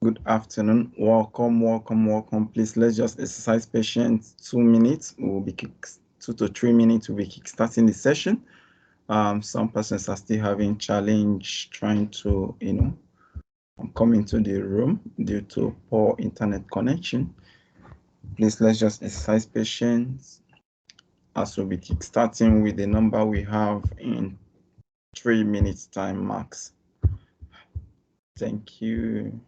Good afternoon. Welcome. Please, let's just exercise patience. 2 minutes. 2 to 3 minutes. We'll be kickstarting the session. Some persons are still having challenge trying to, come into the room due to poor internet connection. Please, let's just exercise patience as we'll be kickstarting with the number we have in 3 minutes time max. Thank you.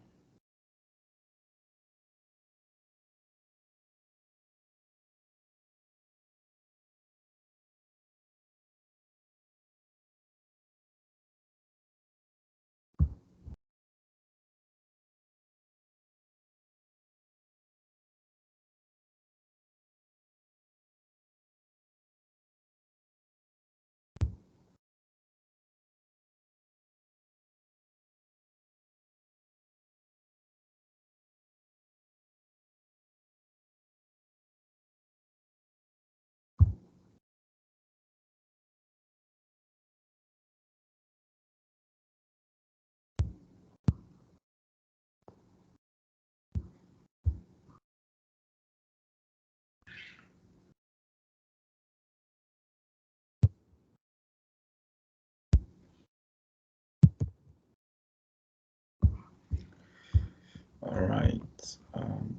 All right.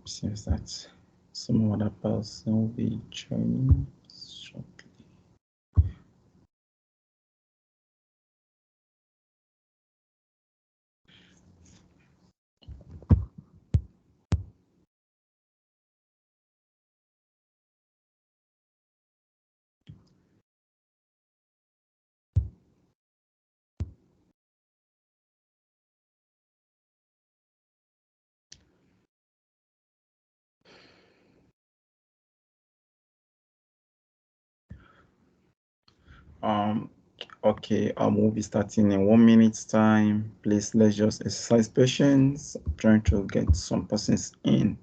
Seems that some other person will be joining shortly. Okay, we'll be starting in 1 minute's time. Please, let's just exercise patience. I'm trying to get some persons in.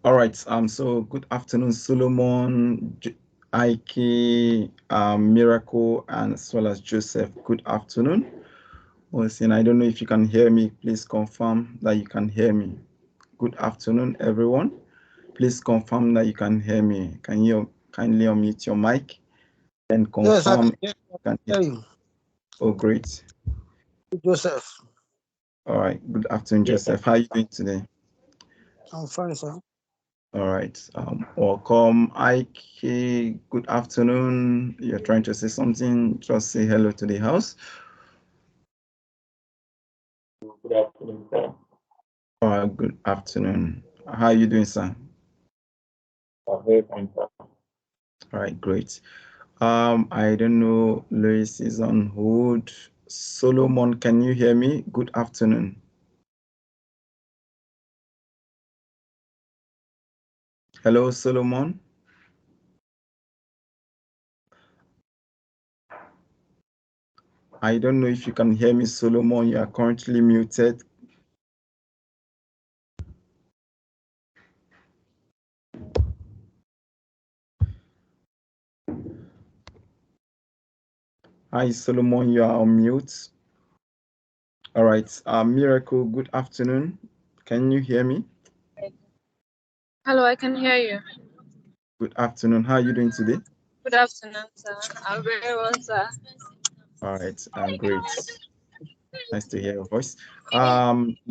All right. So good afternoon, Solomon, Ike, Miracle, and as well as Joseph. Good afternoon. Listen, I don't know if you can hear me. Please confirm that you can hear me. Good afternoon, everyone. Please confirm that you can hear me. Can you kindly unmute your mic and confirm? Yes, I can hear you. Oh, great. Joseph. All right. Good afternoon, Joseph. How are you doing today? I'm fine, sir. All right. Welcome, Ike. Good afternoon. You're trying to say something. Just say hello to the house. Good afternoon, sir. All right. Good afternoon. How are you doing, sir? I'm very fine, sir. All right. Great. I don't know. Luis is on hold. Solomon, can you hear me? Good afternoon. Hello, Solomon. I don't know if you can hear me, Solomon. You are currently muted. Hi, Solomon. You are on mute. All right. Miracle, good afternoon. Can you hear me? Hello, I can hear you. Good afternoon. How are you doing today? Good afternoon, sir. I'm very well, sir. All right. Great. Nice to hear your voice.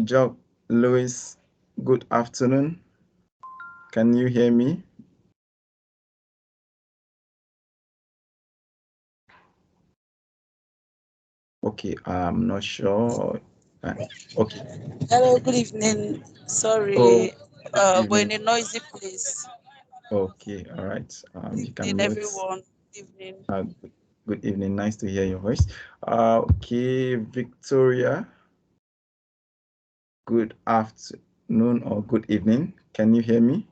Joe, Louis, good afternoon. Can you hear me? Okay, I'm not sure. Okay. Hello, good evening. Sorry, Oh, good we're in evening. a noisy place. Okay, all right. Good You can evening, mute. everyone. Good evening. Good evening. Nice to hear your voice. Okay, Victoria. Good afternoon or good evening. Can you hear me?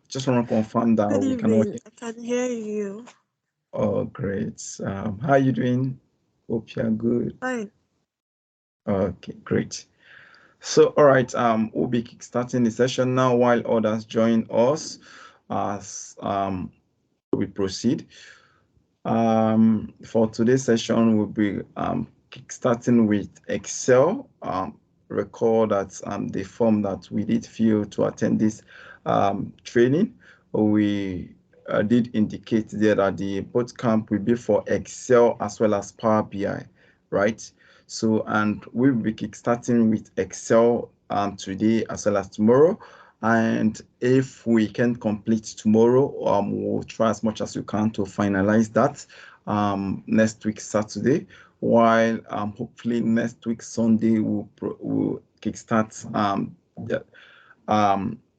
Just want to confirm that Good we can all evening. hear. I can hear you. Oh, great. How are you doing? Hope you're good. Fine. Okay, great. So, all right, we'll be kickstarting the session now while others join us as we proceed. For today's session, we'll be kickstarting with Excel. Recall that the form that we did fill to attend this training, we did indicate there that the bootcamp will be for Excel as well as Power BI, right? So, and we'll be kickstarting with Excel today as well as tomorrow. And if we can complete tomorrow, we'll try as much as we can to finalize that next week Saturday. While hopefully next week Sunday we'll kickstart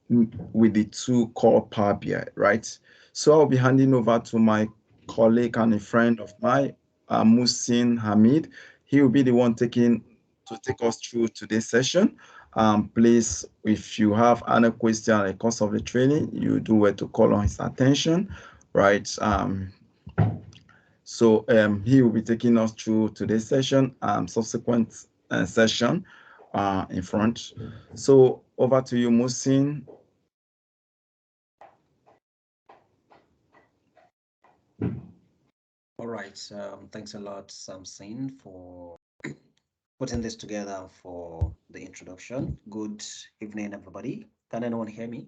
with the two core Power BI, right? So I'll be handing over to my colleague and a friend of mine, Musin Hamid. He will be the one to take us through today's session. Please, if you have any question on the course of the training, you do well to call on his attention, right? So he will be taking us through today's session, subsequent session in front. So over to you, Musin. All right. Thanks a lot, Samson, for putting this together for the introduction. Good evening, everybody. Can anyone hear me?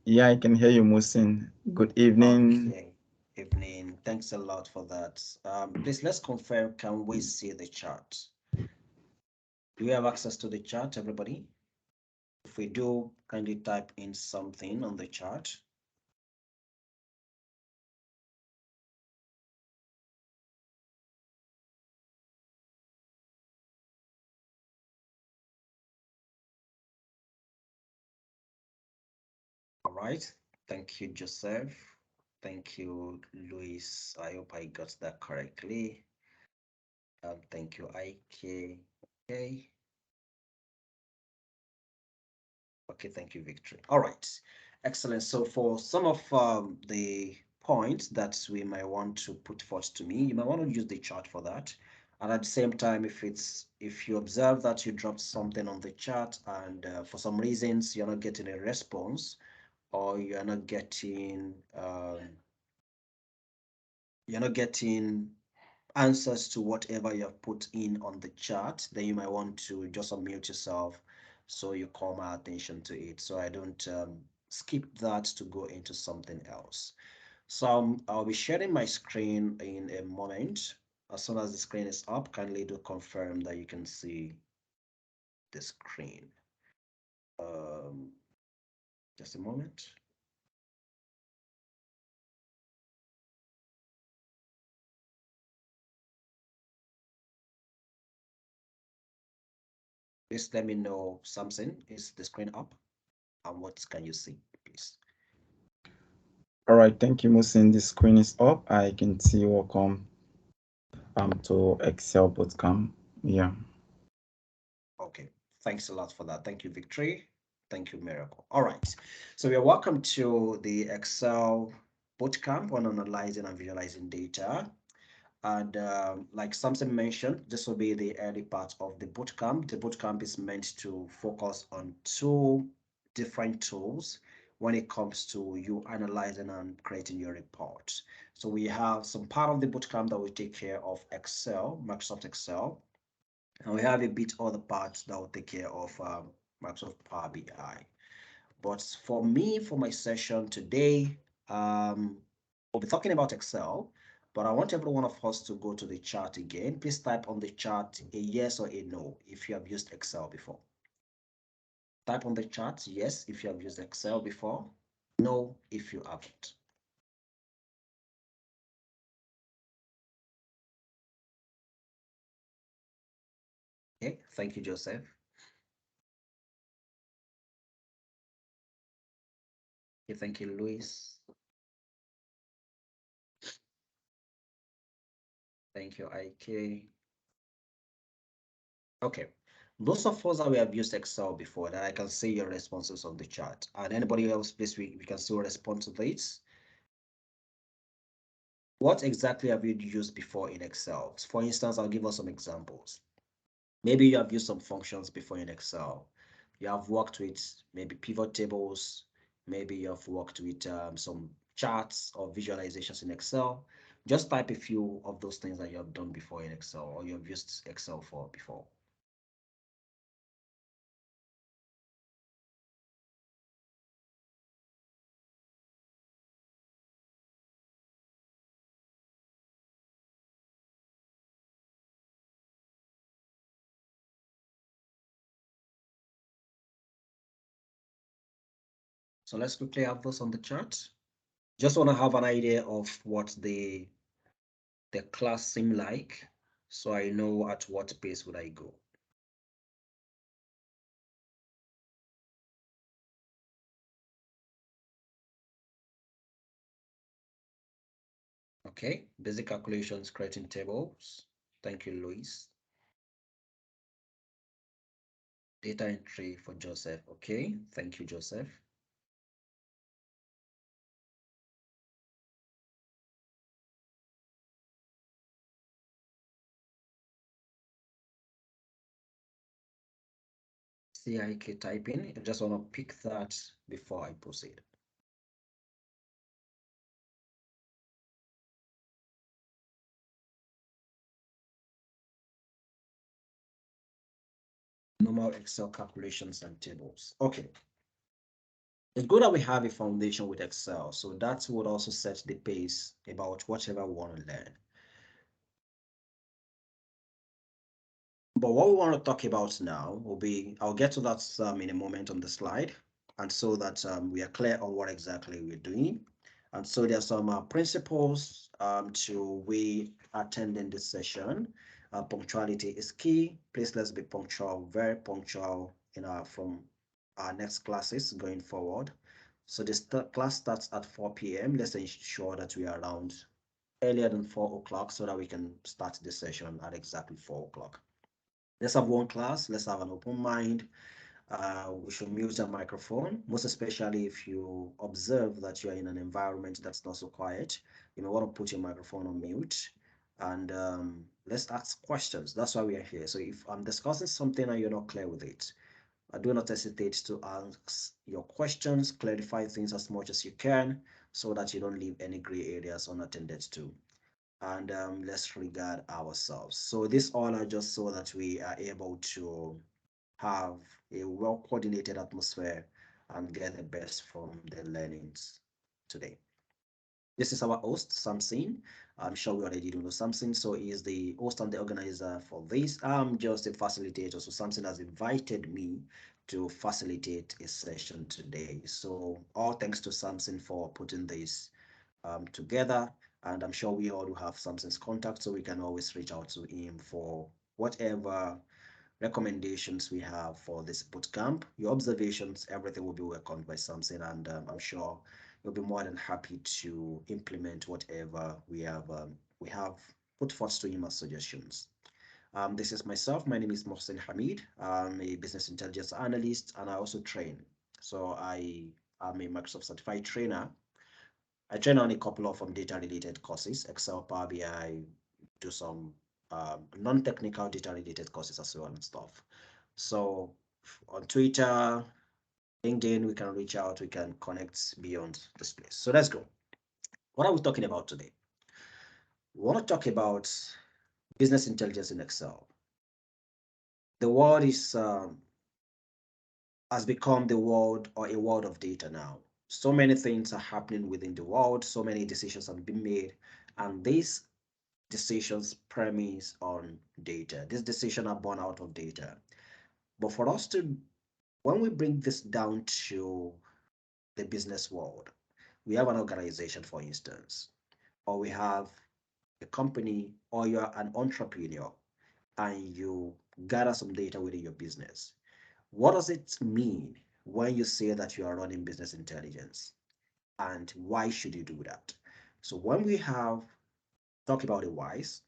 Yeah, I can hear you, Musin. Good evening. Okay. Evening. Thanks a lot for that. Please, let's confirm, can we see the chart? Do we have access to the chart, everybody? If we do, kindly type in something on the chart. All right. Thank you, Joseph. Thank you, Luis. I hope I got that correctly. Thank you, IK. Okay. Okay, thank you, Victory. All right, excellent. So for some of the points that we might want to put forth to me, you might want to use the chart for that. And at the same time, if you observe that you dropped something on the chart and for some reasons you're not getting a response, or you're not getting answers to whatever you have put in on the chart, then you might want to just unmute yourself so you call my attention to it, so I don't skip that to go into something else. So I'll be sharing my screen in a moment. As soon as the screen is up, kindly do confirm that you can see the screen. Just a moment. Please let me know something. Is the screen up? And what can you see, please? All right, thank you, Musin. The screen is up. I can see. Welcome to Excel Bootcamp. Yeah. Okay, thanks a lot for that. Thank you, Victory. Thank you, Miracle. All right, so you're welcome to the Excel Bootcamp on analyzing and visualizing data. And like Samson mentioned, this will be the early part of the bootcamp. The bootcamp is meant to focus on two different tools when it comes to you analyzing and creating your report. So we have some part of the bootcamp that will take care of Excel, Microsoft Excel, and we have a bit other parts that will take care of Microsoft Power BI. But for me, for my session today, we'll be talking about Excel, but I want every one of us to go to the chart again. Please type on the chart a yes or a no if you have used Excel before. Type on the chart yes if you have used Excel before, no if you haven't. Okay, thank you, Joseph. Okay, thank you, Luis. Thank you, IK. Okay, those of us that we have used Excel before, that I can see your responses on the chat. And anybody else, please, we can still respond to this. What exactly have you used before in Excel? For instance, I'll give us some examples. Maybe you have used some functions before in Excel. You have worked with maybe pivot tables. Maybe you have worked with some charts or visualizations in Excel. Just type a few of those things that you have done before in Excel or you have used Excel for before. So let's quickly have those on the chart. Just want to have an idea of what the class seem like, so I know at what pace would I go. Okay, basic calculations, creating tables. Thank you, Luis. Data entry for Joseph. Okay, thank you, Joseph. CIK typing. I just want to pick that before I proceed. Normal Excel calculations and tables. Okay. It's good that we have a foundation with Excel, so that would also set the pace about whatever we want to learn. But what we want to talk about now will be, I'll get to that in a moment on the slide, and so that we are clear on what exactly we're doing. And so there are some principles to we attending this session. Punctuality is key. Please let's be punctual, very punctual in our from our next classes going forward. So this class starts at 4 p.m. Let's ensure that we are around earlier than 4 o'clock so that we can start the session at exactly 4 o'clock. Let's have one class. Let's have an open mind. We should mute your microphone, most especially if you observe that you are in an environment that's not so quiet. You may want to put your microphone on mute and let's ask questions. That's why we are here. So if I'm discussing something and you're not clear with it, do not hesitate to ask your questions, clarify things as much as you can so that you don't leave any gray areas unattended to. And let's regard ourselves. So this all are just so that we are able to have a well-coordinated atmosphere and get the best from the learnings today. This is our host, Samson. I'm sure we already do know Samson. So he is the host and the organizer for this. I'm just a facilitator. So Samson has invited me to facilitate a session today. So all thanks to Samson for putting this together. And I'm sure we all do have Samson's contact, so we can always reach out to him for whatever recommendations we have for this bootcamp. Your observations, everything will be welcomed by Samson, and I'm sure you'll be more than happy to implement whatever we have put forth to him as suggestions. This is myself. My name is Mohsen Hamid. I'm a business intelligence analyst, and I also train. So I am a Microsoft certified trainer. I train on a couple of data-related courses, Excel, Power BI, do some non-technical data-related courses as well and stuff. So on Twitter, LinkedIn, we can reach out, we can connect beyond this place. So let's go. What are we talking about today? We want to talk about business intelligence in Excel. The world has become the world or a world of data now. So many things are happening within the world, so many decisions have been made, and these decisions premise on data. These decisions are born out of data. But for us to, when we bring this down to the business world, we have an organization, for instance, or we have a company, or you're an entrepreneur and you gather some data within your business. What does it mean when you say that you are running business intelligence? And why should you do that? So when we have talked about the whys,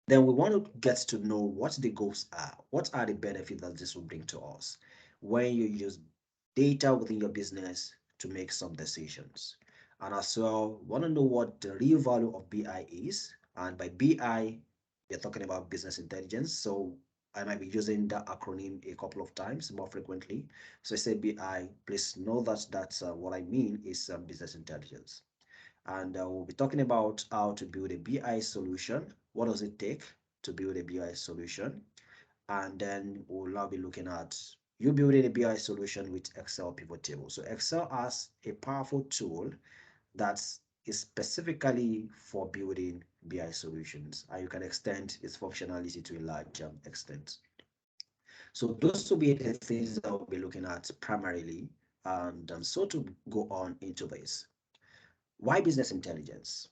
then we want to get to know what the goals are. What are the benefits that this will bring to us when you use data within your business to make some decisions? And as well, want to know what the real value of BI is. And by BI, we're talking about business intelligence. So I might be using that acronym a couple of times more frequently. So I say BI, please know that that's what I mean is business intelligence. And we'll be talking about how to build a BI solution. What does it take to build a BI solution? And then we'll now be looking at you building a BI solution with Excel pivot table. So Excel has a powerful tool that is specifically for building BI solutions, and you can extend its functionality to a large extent. So those will be the things that we'll be looking at primarily, and so to go on into this. Why business intelligence?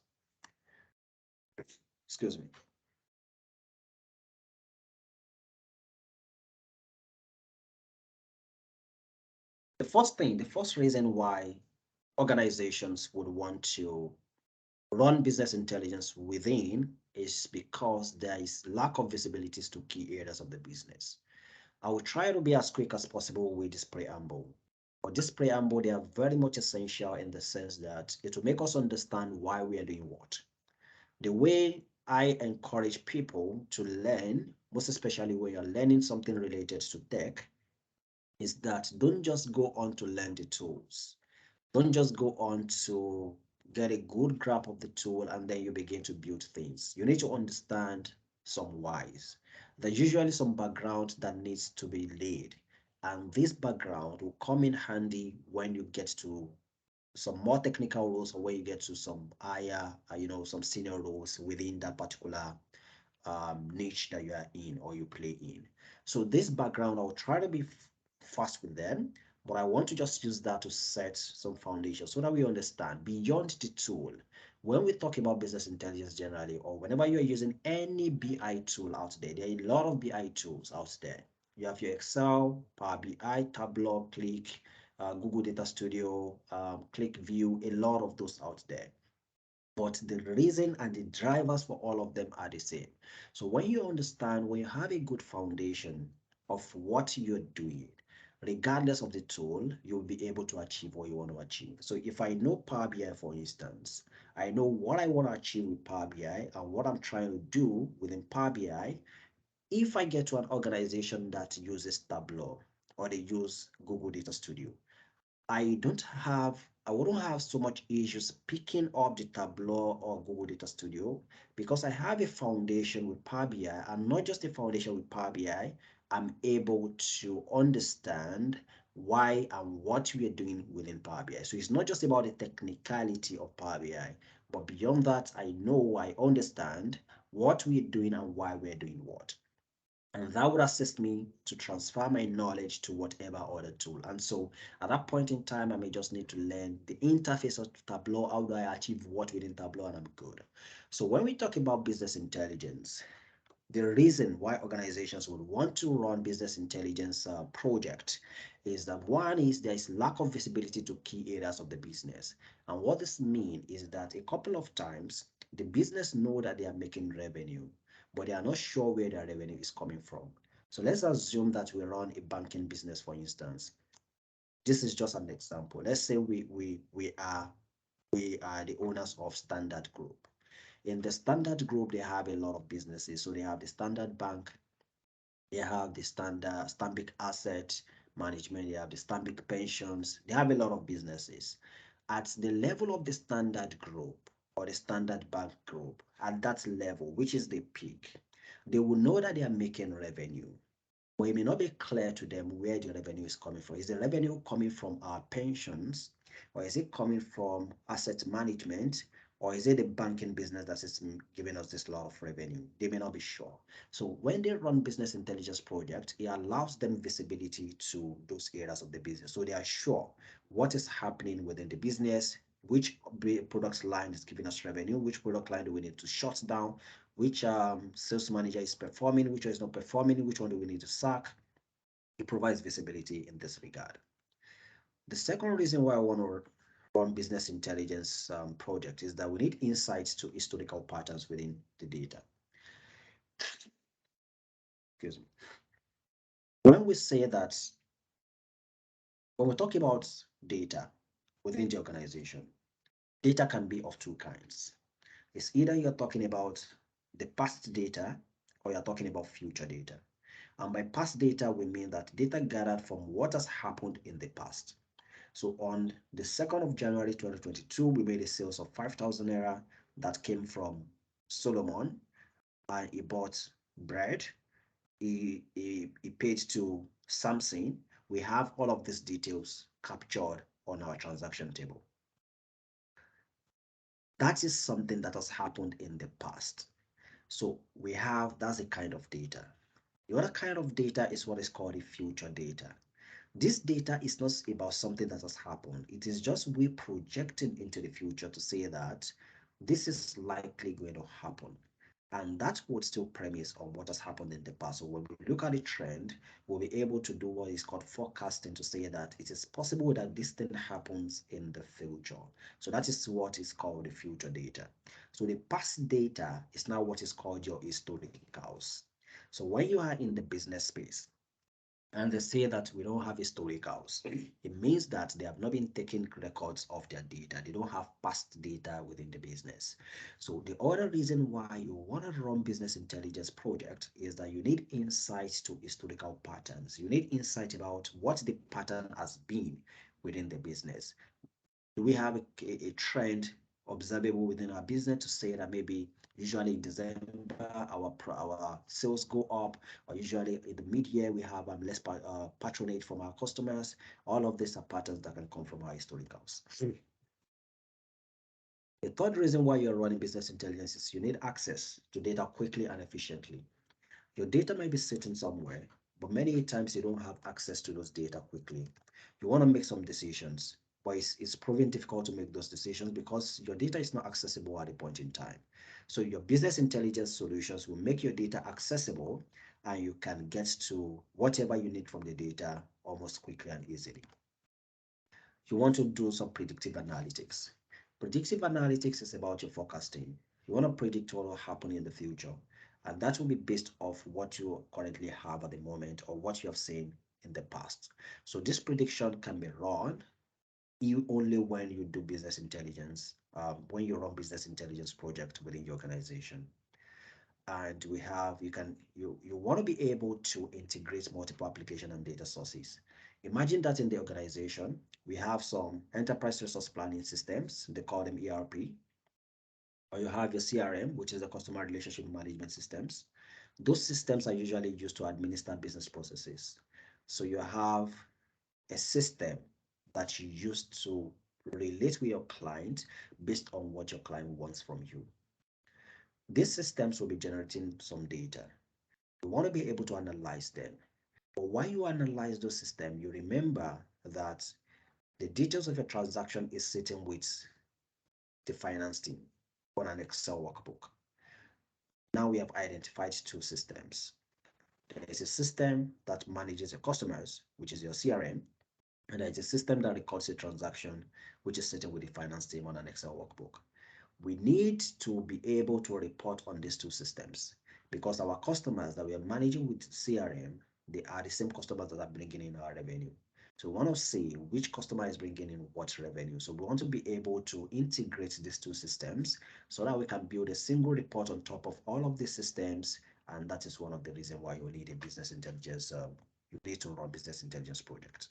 Excuse me. The first reason why organizations would want to run business intelligence within is because there is lack of visibilities to key areas of the business. I will try to be as quick as possible with this preamble. But this preamble, they are very much essential in the sense that it will make us understand why we are doing what. The way I encourage people to learn, most especially when you're learning something related to tech, is that don't just go on to learn the tools. Don't just go on to get a good grasp of the tool and then you begin to build things. You need to understand some whys. There's usually some background that needs to be laid. And this background will come in handy when you get to some more technical roles or when you get to some higher, some senior roles within that particular niche that you are in or you play in. So this background, I'll try to be fast with them, but I want to just use that to set some foundation so that we understand beyond the tool. When we talk about business intelligence generally, or whenever you are using any BI tool out there, there are a lot of BI tools out there. You have your Excel, Power BI, Tableau, Click, Google Data Studio, Click View, a lot of those out there. But the reason and the drivers for all of them are the same. So when you understand, when you have a good foundation of what you're doing, regardless of the tool, you'll be able to achieve what you want to achieve. So if I know Power BI, for instance, I know what I want to achieve with Power BI and what I'm trying to do within Power BI. If I get to an organization that uses Tableau or they use Google Data Studio, I wouldn't have so much issues picking up the Tableau or Google Data Studio because I have a foundation with Power BI, and not just a foundation with Power BI, I'm able to understand why and what we are doing within Power BI. So it's not just about the technicality of Power BI, but beyond that, I understand what we are doing and why we're doing what. And that would assist me to transfer my knowledge to whatever other tool. And so at that point in time, I may just need to learn the interface of Tableau. How do I achieve what within Tableau? And I'm good. So when we talk about business intelligence, the reason why organizations would want to run business intelligence project is that one is there is lack of visibility to key areas of the business. And what this means is that a couple of times the business know that they are making revenue, but they are not sure where their revenue is coming from. So let's assume that we run a banking business, for instance. This is just an example. Let's say we are the owners of Standard Group. In the Standard Group, they have a lot of businesses. So they have the Standard Bank, they have the Standard Stambic Asset Management, they have the Stambic Pensions, they have a lot of businesses. At the level of the Standard Group or the Standard Bank Group, at that level, which is the peak, they will know that they are making revenue, but it may not be clear to them where the revenue is coming from. Is the revenue coming from our pensions, or is it coming from asset management, or is it the banking business that is giving us this lot of revenue? They may not be sure. So when they run business intelligence project, it allows them visibility to those areas of the business. So they are sure what is happening within the business, which product line is giving us revenue, which product line do we need to shut down, which sales manager is performing, which one is not performing, which one do we need to sack. It provides visibility in this regard. The second reason why I want to run business intelligence project is that we need insights to historical patterns within the data. Excuse me. When we say that, when we talk about data within the organization, data can be of two kinds. It's either you're talking about the past data or you're talking about future data. And by past data, we mean that data gathered from what has happened in the past. So on the 2nd of January 2022, we made a sales of 5,000 naira that came from Solomon, and he bought bread. He paid to Samson. We have all of these details captured on our transaction table. That is something that has happened in the past. So we have, that's a kind of data. The other kind of data is what is called the future data. This data is not about something that has happened. It is just we projecting into the future to say that this is likely going to happen. And that would still premise on what has happened in the past. So when we look at the trend, we'll be able to do what is called forecasting to say that it is possible that this thing happens in the future. So that is what is called the future data. So the past data is now what is called your historicals. So when you are in the business space, and they say that we don't have historicals, it means that they have not been taking records of their data. They don't have past data within the business. So the other reason why you want to run business intelligence project is that you need insights to historical patterns. You need insight about what the pattern has been within the business. Do we have a trend observable within our business to say that maybe usually in December our sales go up, or usually in the mid-year we have less patronage from our customers? All of these are patterns that can come from our historicals. The third reason why you're running business intelligence is you need access to data quickly and efficiently. Your data might be sitting somewhere, but many times you don't have access to those data quickly. You want to make some decisions, but it's proving difficult to make those decisions because your data is not accessible at a point in time. So your business intelligence solutions will make your data accessible, and you can get to whatever you need from the data almost quickly and easily. You want to do some predictive analytics. Predictive analytics is about your forecasting. You want to predict what will happen in the future, and that will be based off what you currently have at the moment or what you have seen in the past. So this prediction can be run only when you do business intelligence, when you run business intelligence project within your organization. And we have, you want to be able to integrate multiple application and data sources. Imagine that in the organization, we have some enterprise resource planning systems, they call them ERP, or you have your CRM, which is the customer relationship management systems. Those systems are usually used to administer business processes. So you have a system that you use to relate with your client based on what your client wants from you. These systems will be generating some data. You want to be able to analyze them. But while you analyze those systems, you remember that the details of a transaction is sitting with the finance team on an Excel workbook. Now we have identified two systems. There is a system that manages your customers, which is your CRM, and there is a system that records a transaction, which is sitting with the finance team on an Excel workbook. We need to be able to report on these two systems because our customers that we are managing with CRM, they are the same customers that are bringing in our revenue. So we want to see which customer is bringing in what revenue. So we want to be able to integrate these two systems so that we can build a single report on top of all of these systems. And that is one of the reasons why you need a business intelligence, you need to run business intelligence project.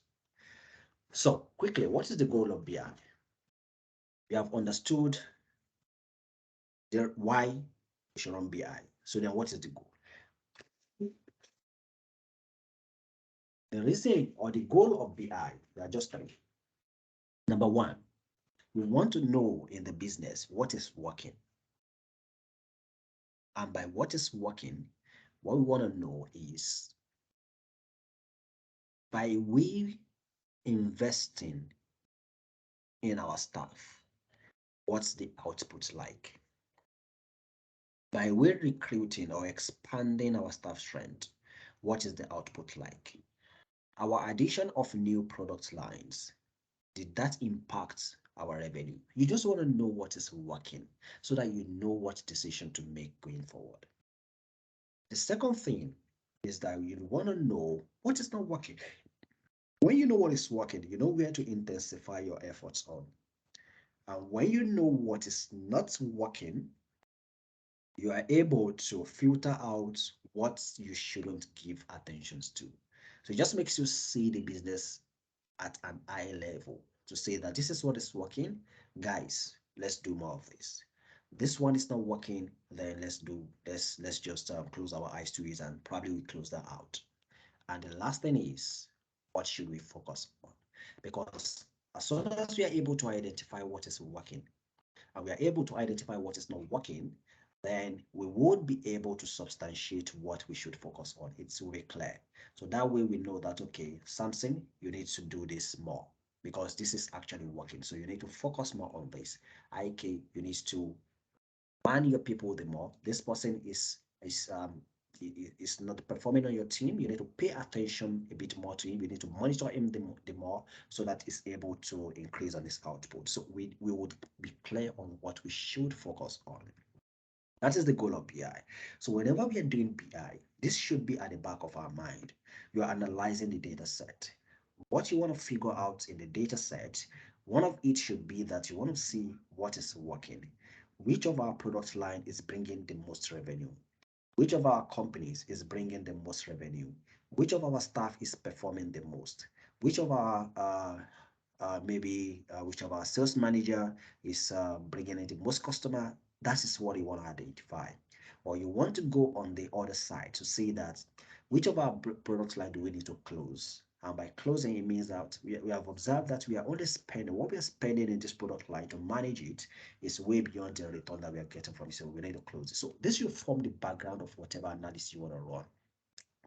So quickly, what is the goal of BI? We have understood why we should run BI. So then what is the goal? The reason or the goal of BI, there are just three. Number one, we want to know in the business what is working. And by what is working, what we want to know is by we investing in our staff, what's the output like? By we recruiting or expanding our staff strength, what is the output like? Our addition of new product lines, did that impact our revenue? You just want to know what is working so that you know what decision to make going forward. The second thing is that you want to know what is not working. When you know what is working, you know where to intensify your efforts on. And when you know what is not working, you are able to filter out what you shouldn't give attention to. So it just makes you see the business at an eye level to say that this is what is working. Guys, let's do more of this. This one is not working, then let's just close our eyes to it, and probably we close that out. And the last thing is, what should we focus on? Because as soon as we are able to identify what is working and we are able to identify what is not working, then we would be able to substantiate what we should focus on. It's very clear. So that way we know that, okay, Samson, you need to do this more because this is actually working. So you need to focus more on this. IK, you need to man your people the more. This person is not performing on your team. You need to pay attention a bit more to him. You need to monitor him the more so that he's able to increase on his output. So we would be clear on what we should focus on. That is the goal of BI. So whenever we are doing BI, this should be at the back of our mind. You are analyzing the data set. What you want to figure out in the data set, one of it should be that you want to see what is working. Which of our product line is bringing the most revenue? Which of our companies is bringing the most revenue? Which of our staff is performing the most? Which of our maybe which of our sales manager is bringing in the most customer? That is what you want to identify. Or you want to go on the other side to see that which of our product line do we need to close? And by closing, it means that we have observed that we are only spending what we are spending in this product line to manage it is way beyond the return that we are getting from it. So we need to close it. So this will form the background of whatever analysis you want to run.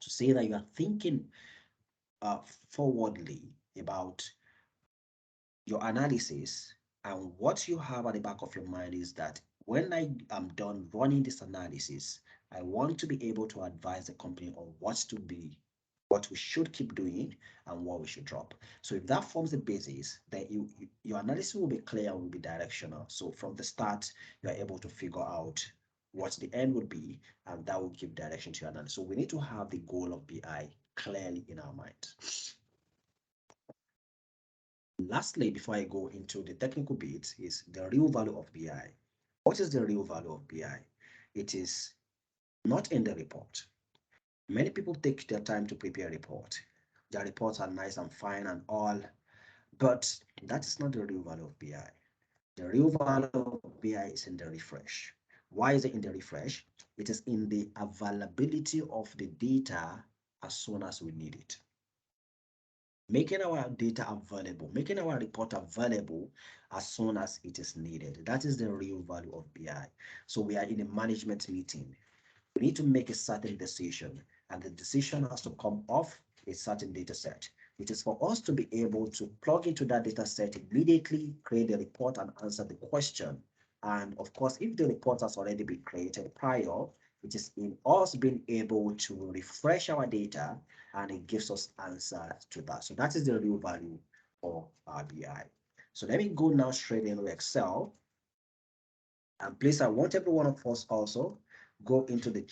To say that you are thinking forwardly about your analysis, and what you have at the back of your mind is that when I am done running this analysis, I want to be able to advise the company on what we should keep doing and what we should drop. So if that forms the basis, then your analysis will be clear and will be directional. So from the start, you are able to figure out what the end would be, and that will give direction to your analysis. So we need to have the goal of BI clearly in our mind. Lastly, before I go into the technical bit, is the real value of BI. What is the real value of BI? It is not in the report. Many people take their time to prepare a report. Their reports are nice and fine and all, but that is not the real value of BI. The real value of BI is in the refresh. Why is it in the refresh? It is in the availability of the data as soon as we need it. Making our data available, making our report available as soon as it is needed. That is the real value of BI. So we are in a management meeting. We need to make a certain decision, and the decision has to come off a certain data set. It is for us to be able to plug into that data set immediately, create the report and answer the question. And of course, if the report has already been created prior, it is in us being able to refresh our data, and it gives us answers to that. So that is the real value of our BI. So let me go now straight into Excel. And please, I want every one of us also go into the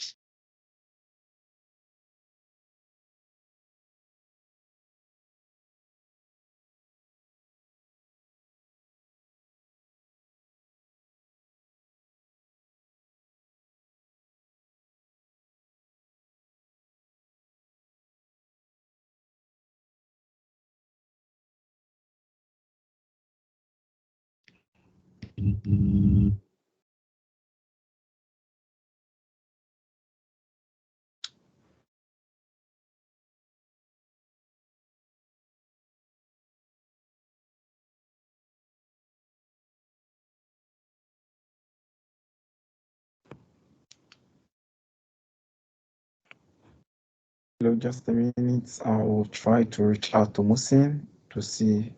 Hello, just a minute. I will try to reach out to Musin to see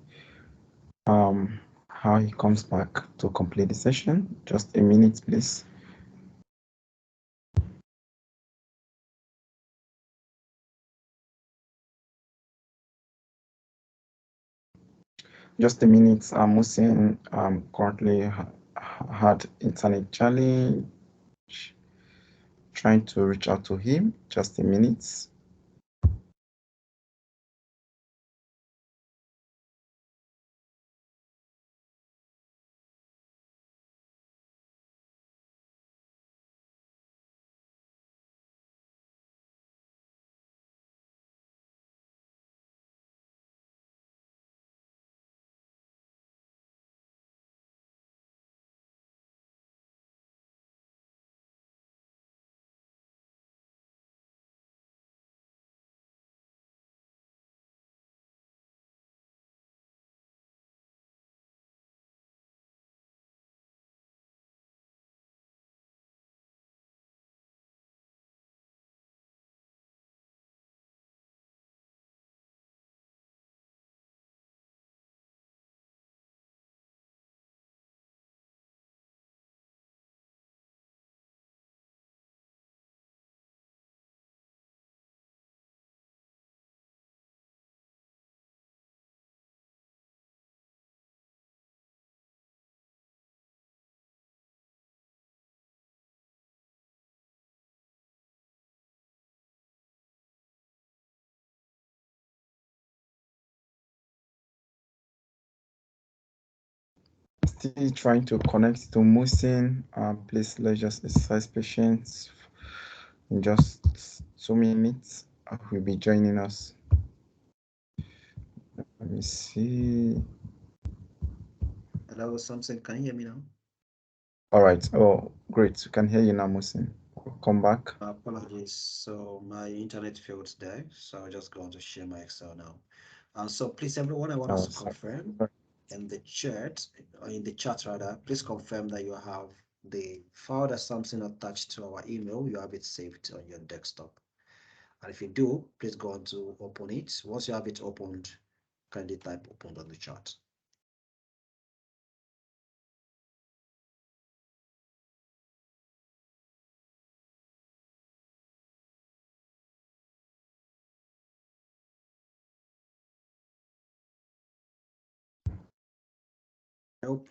how he comes back to complete the session. Just a minute, please. Just a minute. Musin currently had internet challenge. Trying to reach out to him. Just a minute. still trying to connect to Musin. Please let's just exercise patience. In just 2 minutes, will be joining us. Let me see. Hello, Samson. Can you hear me now? All right. Oh, great. We can hear you now, Musin. Come back. Apologies. So my internet failed there. So I'm just going to share my Excel now. So please, everyone, I want us to Sorry. confirm in the chat, or in the chat rather, please confirm that you have the file that something attached to our email. You have it saved on your desktop. And if you do, please go on to open it. Once you have it opened, kindly type open on the chat.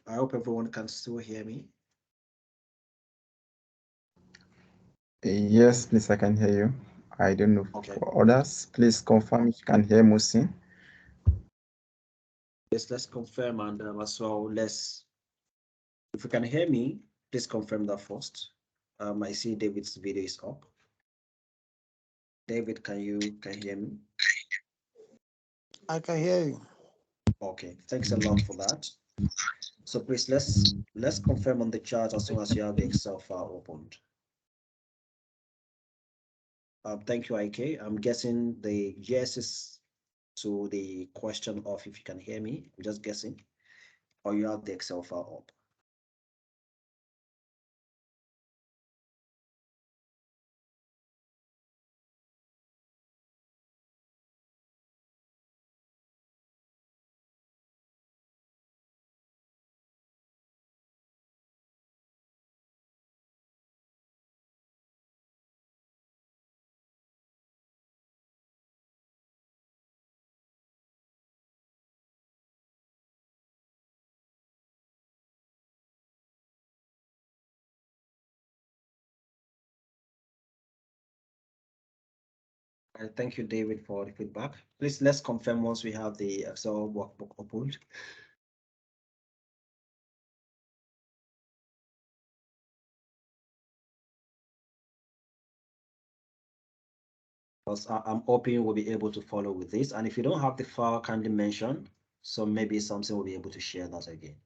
I hope everyone can still hear me. Yes, please, I can hear you. I don't know Okay. for others. Please confirm if you can hear Musin. Yes, let's confirm, and as well, if you can hear me, please confirm that first. I see David's video is up. David, can you hear me? I can hear you. Okay, thanks a lot for that. So please let's confirm on the chat as soon as you have the Excel file opened. Thank you, IK. I'm guessing the yes is to the question of if you can hear me. I'm just guessing, or you have the Excel file up. Thank you, David, for the feedback. Please let's confirm once we have the Excel workbook opened. Because I'm hoping we'll be able to follow with this. And if you don't have the file, kindly mention. So maybe something will be able to share that again.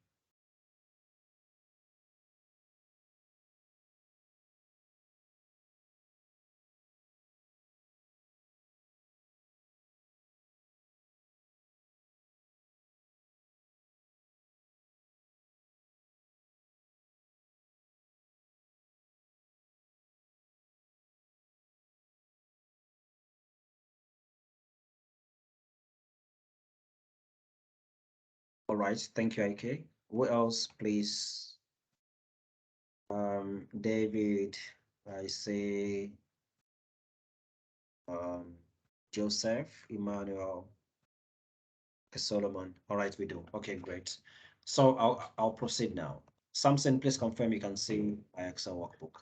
All right, thank you, IK. Who else, please? David, I say Joseph, Emmanuel, Solomon. All right, we do. Okay, great. So I'll proceed now. Samson, please confirm you can see my Excel workbook.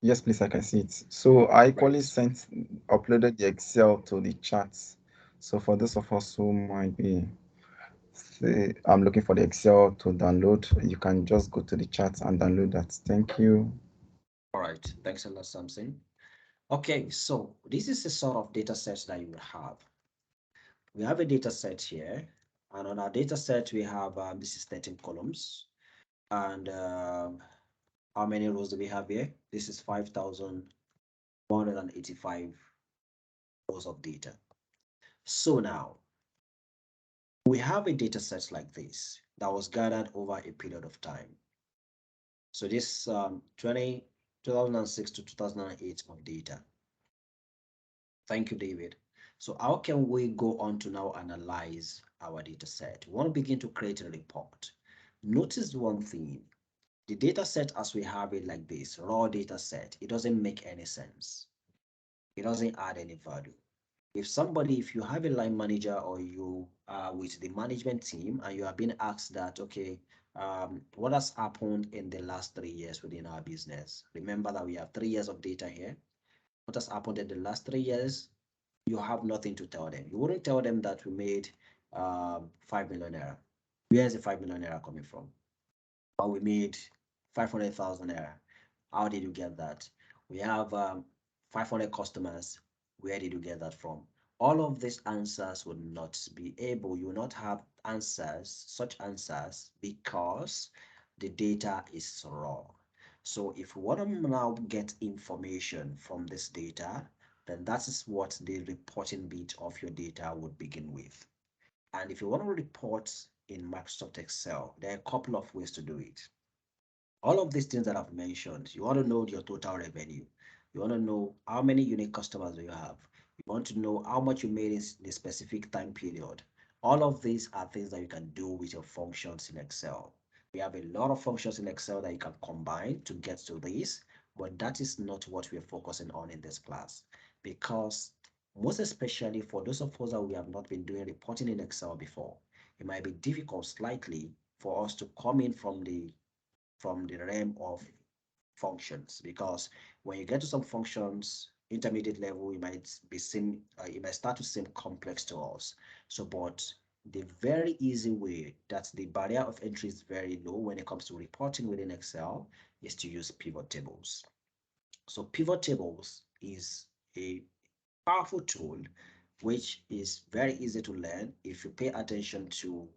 Yes, please, I can see it. So I equally Right. uploaded the Excel to the chat. So for those of us who might be, say, I'm looking for the Excel to download, you can just go to the chat and download that. Thank you. All right, thanks a lot, Samson. Okay, so this is the sort of data set that you will have. We have a data set here, and on our data set, we have this is 13 columns. And how many rows do we have here? This is 5,185 rows of data. So now we have a data set like this that was gathered over a period of time. So this 2006 to 2008 of data. Thank you, David. So how can we go on to now analyze our data set? We want to begin to create a report. Notice one thing, the data set as we have it like this, raw data set, it doesn't make any sense. It doesn't add any value. If you have a line manager or you are with the management team and you are being asked that, okay, what has happened in the last 3 years within our business? Remember that we have 3 years of data here. What has happened in the last 3 years? You have nothing to tell them. You wouldn't tell them that we made 5 million naira. Where's the 5 million naira coming from? Or we made 500,000 naira. How did you get that? We have 500 customers. Where did you get that from? All of these answers will not be able, you will not have answers, such answers, because the data is raw. So if we want to now get information from this data, then that is what the reporting bit of your data would begin with. And if you want to report in Microsoft Excel, there are a couple of ways to do it. All of these things that I've mentioned, you want to know your total revenue. You want to know how many unique customers do you have. You want to know how much you made in the specific time period. All of these are things that you can do with your functions in Excel. We have a lot of functions in Excel that you can combine to get to this, but that is not what we're focusing on in this class, because most especially for those of us that we have not been doing reporting in Excel before, it might be difficult slightly for us to come in from the realm of functions, because when you get to some functions intermediate level, it might start to seem complex to us. So but the very easy way, that the barrier of entry is very low when it comes to reporting within Excel, is to use pivot tables. So pivot tables is a powerful tool which is very easy to learn if you pay attention to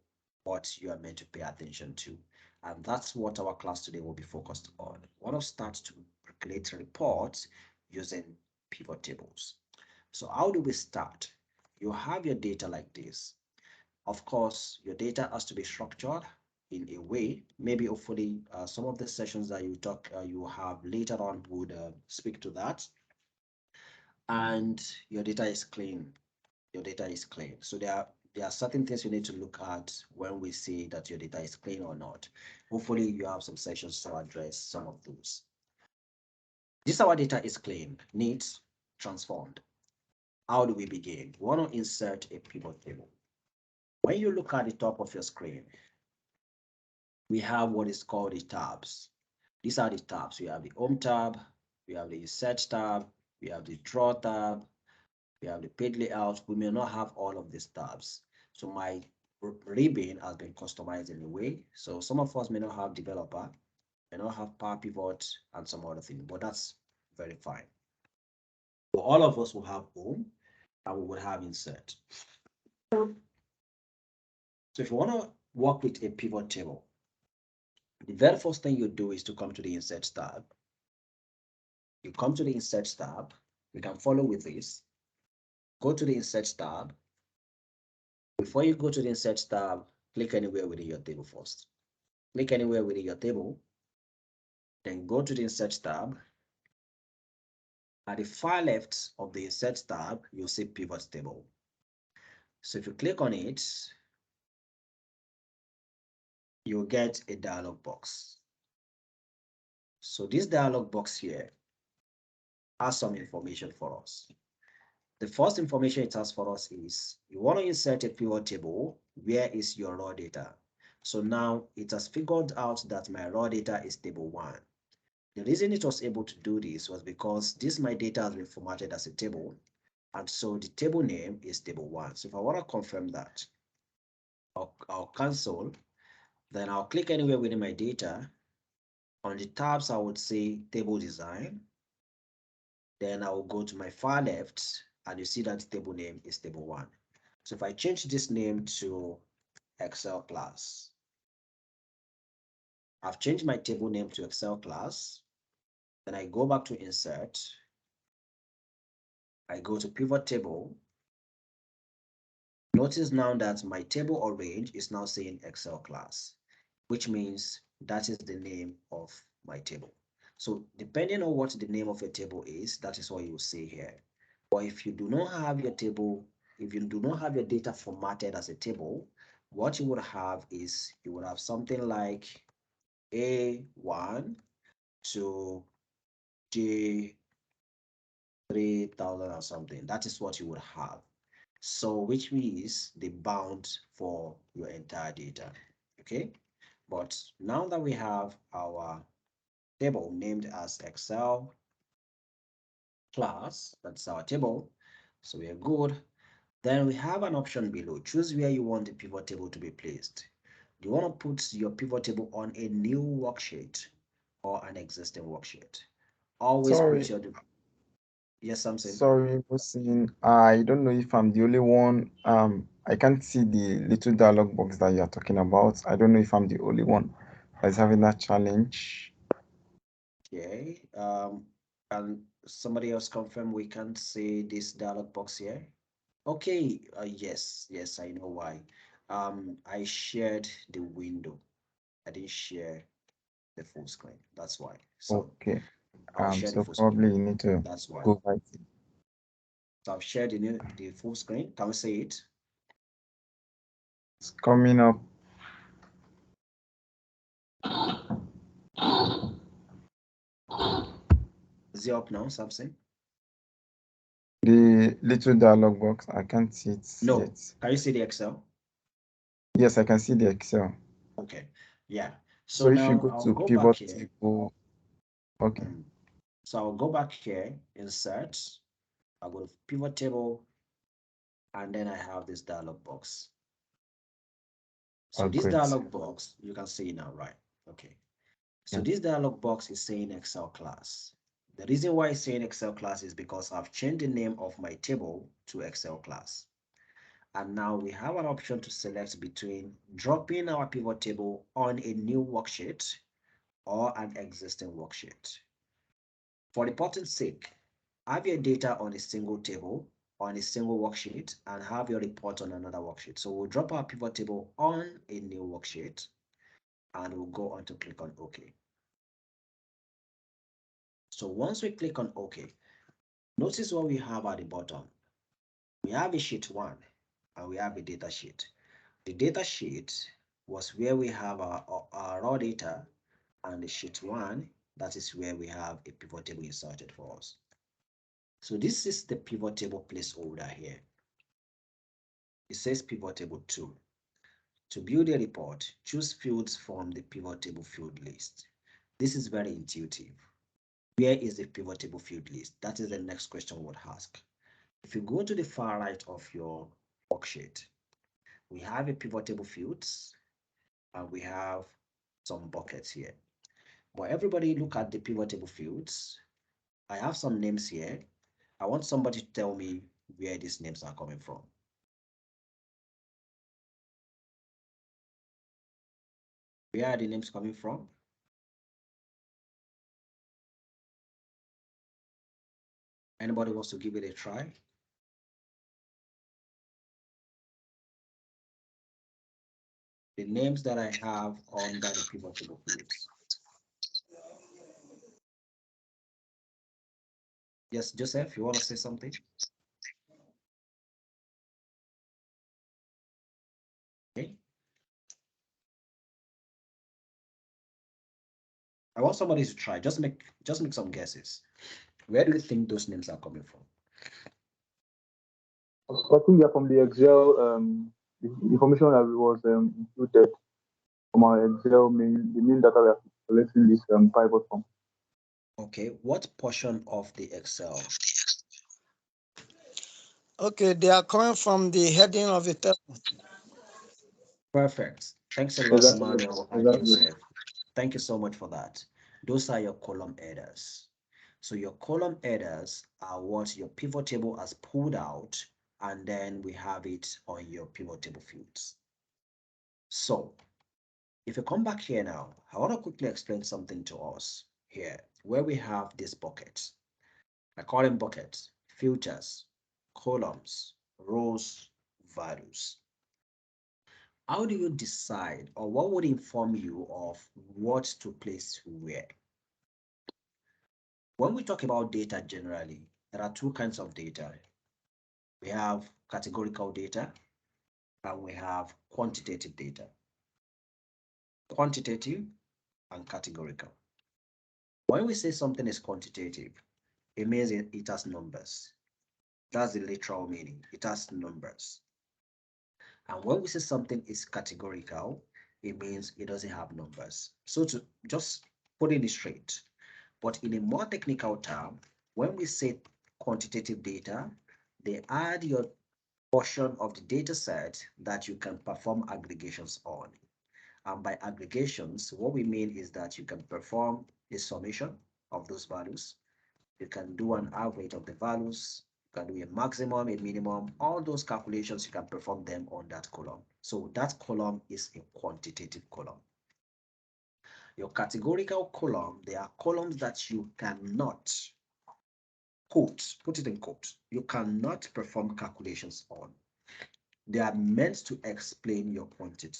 what you are meant to pay attention to. And that's what our class today will be focused on. We want to start to create reports using pivot tables. So how do we start? You have your data like this. Of course, your data has to be structured in a way. Maybe hopefully some of the sessions that you have later on would speak to that. And your data is clean. Your data is clean. So there are certain things you need to look at when we say that your data is clean or not. Hopefully you have some sessions to address some of those. This our data is clean, neat, transformed. How do we begin? We want to insert a pivot table. When you look at the top of your screen, we have what is called the tabs. These are the tabs. We have the home tab, we have the insert tab, we have the draw tab, we have the page layout. We may not have all of these tabs. So my ribbon has been customized in a way. So some of us may not have developer, may not have power pivot and some other thing, but that's very fine. But all of us will have home and we will have insert. So if you want to work with a pivot table, the very first thing you do is to come to the insert tab. You come to the insert tab, you can follow with this. Go to the insert tab. Before you go to the insert tab, click anywhere within your table first. Click anywhere within your table, then go to the insert tab. At the far left of the insert tab, you'll see pivot table. So if you click on it, you'll get a dialog box. So this dialog box here has some information for us. The first information it has for us is you want to insert a pivot table. Where is your raw data? So now it has figured out that my raw data is table 1. The reason it was able to do this was because my data has been formatted as a table, and so the table name is table 1. So if I want to confirm that, I'll cancel, then I'll click anywhere within my data. On the tabs, I would say table design. Then I will go to my far left, and you see that the table name is table 1. So if I change this name to Excel class, I've changed my table name to Excel class. Then I go back to insert. I go to pivot table. Notice now that my table or range is now saying Excel class, which means that is the name of my table. So depending on what the name of your table is, that is what you will see here. But if you do not have your table, if you do not have your data formatted as a table, what you would have is you would have something like A1 to J3000 or something. That is what you would have. So which means the bound for your entire data. Okay, but now that we have our table named as Excel class, that's our table, so we are good. Then we have an option below. Choose where you want the pivot table to be placed. Do you want to put your pivot table on a new worksheet or an existing worksheet? Always put Sorry, your, yes, something. sorry, Musin. I don't know if I'm the only one. I can't see the little dialog box that you're talking about. I don't know if I'm the only one that's having that challenge. Okay. And somebody else confirm we can't see this dialog box here. Okay. Yes, yes, I know why. I shared the window. I didn't share the full screen. That's why. So Okay. I'll share the So full screen. probably you need to That's why. go right. So I've shared the full screen. Can we see it? It's coming up. Is it up now, Samson? The little dialog box, I can't see it No. yet. Can you see the Excel? Yes, I can see the Excel. Okay. Yeah. So So if you now go I'll to go back pivot here. table, okay, So I'll go back here, insert. I'll go to pivot table, and then I have this dialog box. So this great. dialog box, you can see now, right? Okay. So Yeah. this dialog box is saying Excel class. The reason why it's saying Excel class is because I've changed the name of my table to Excel class. And now we have an option to select between dropping our pivot table on a new worksheet or an existing worksheet. For reporting's sake, have your data on a single table, on a single worksheet, and have your report on another worksheet. So we'll drop our pivot table on a new worksheet, and we'll go on to click on OK. So once we click on OK, notice what we have at the bottom. We have a sheet 1, and we have a data sheet. The data sheet was where we have our raw data, and the sheet 1, that is where we have a pivot table inserted for us. So this is the pivot table placeholder here. It says pivot table 2. To build a report, choose fields from the pivot table field list. This is very intuitive. Where is the pivot table field list? That is the next question we'll ask. If you go to the far right of your worksheet, we have a pivot table fields, and we have some buckets here. But everybody look at the pivot table fields. I have some names here. I want somebody to tell me where these names are coming from. Where are the names coming from? Anybody wants to give it a try? The names that I have under the pivot table fields. Yes, Joseph, you want to say something? Okay. I want somebody to try. Just make some guesses. Where do you think those names are coming from? I think they're from the Excel the information that was included from our Excel the main data we are collecting this pivot from. Okay, what portion of the Excel? Okay, they are coming from the heading of the table. Perfect. Thanks a lot, Exactly. Emmanuel and Exactly. Joseph. Thank you so much for that. Those are your column headers. So your column headers are what your pivot table has pulled out, and then we have it on your pivot table fields. So if you come back here now, I want to quickly explain something to us here, where we have these buckets. I call them buckets, filters, columns, rows, values. How do you decide, or what would inform you of what to place where? When we talk about data generally, there are two kinds of data. We have categorical data and we have quantitative data. Quantitative and categorical. When we say something is quantitative, it means it has numbers. That's the literal meaning. It has numbers. And when we say something is categorical, it means it doesn't have numbers. So to just put it straight, but in a more technical term, when we say quantitative data, they add your portion of the data set that you can perform aggregations on. And by aggregations, what we mean is that you can perform a summation of those values. You can do an average of the values. You can do a maximum, a minimum. All those calculations, you can perform them on that column. So that column is a quantitative column. Your categorical column, they are columns that you cannot quote, put it in quote, you cannot perform calculations on. They are meant to explain your quantity.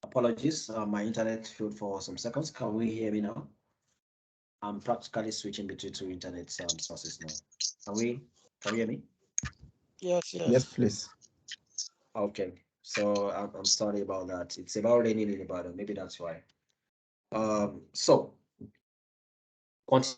Apologies, my internet failed for some seconds. Can we hear me now? I'm practically switching between two internet sources now. Can we hear me? Yes, Yes, yes. please. Okay, so I'm sorry about that. It's about raining in Ibadan, maybe that's why. So quantity.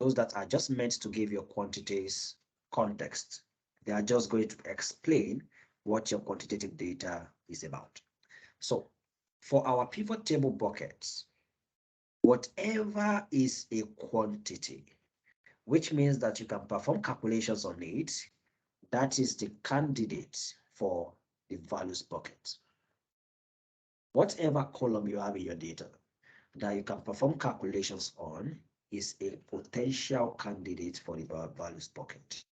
Those that are just meant to give your quantities context. They are just going to explain what your quantitative data is about. So for our pivot table buckets, whatever is a quantity, which means that you can perform calculations on it, that is the candidate for the values bucket. Whatever column you have in your data that you can perform calculations on is a potential candidate for the values bucket.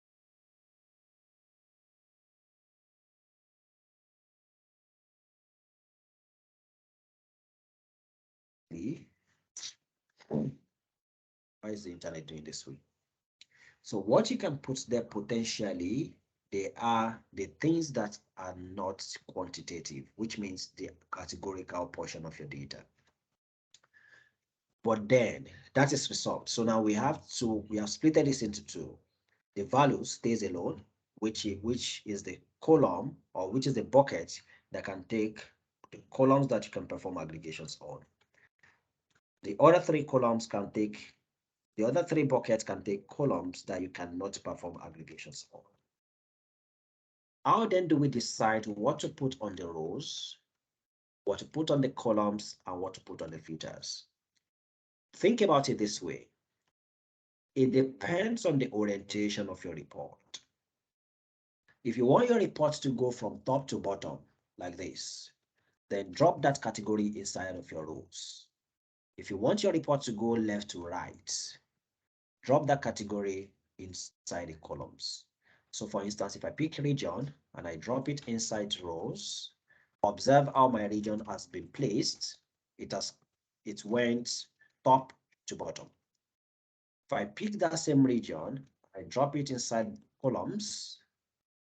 Why is the internet doing this way? So what you can put there potentially, they are the things that are not quantitative, which means the categorical portion of your data. But then that is resolved. So now we have split this into two. The value stays alone, which is the column, or which is the bucket that can take the columns that you can perform aggregations on. The other three columns can take, the other three buckets can take columns that you cannot perform aggregations on. How then do we decide what to put on the rows, what to put on the columns, and what to put on the filters? Think about it this way. It depends on the orientation of your report. If you want your report to go from top to bottom like this, then drop that category inside of your rows. If you want your report to go left to right, drop that category inside the columns. So for instance, if I pick region and I drop it inside rows, observe how my region has been placed. It went top to bottom. If I pick that same region, I drop it inside columns,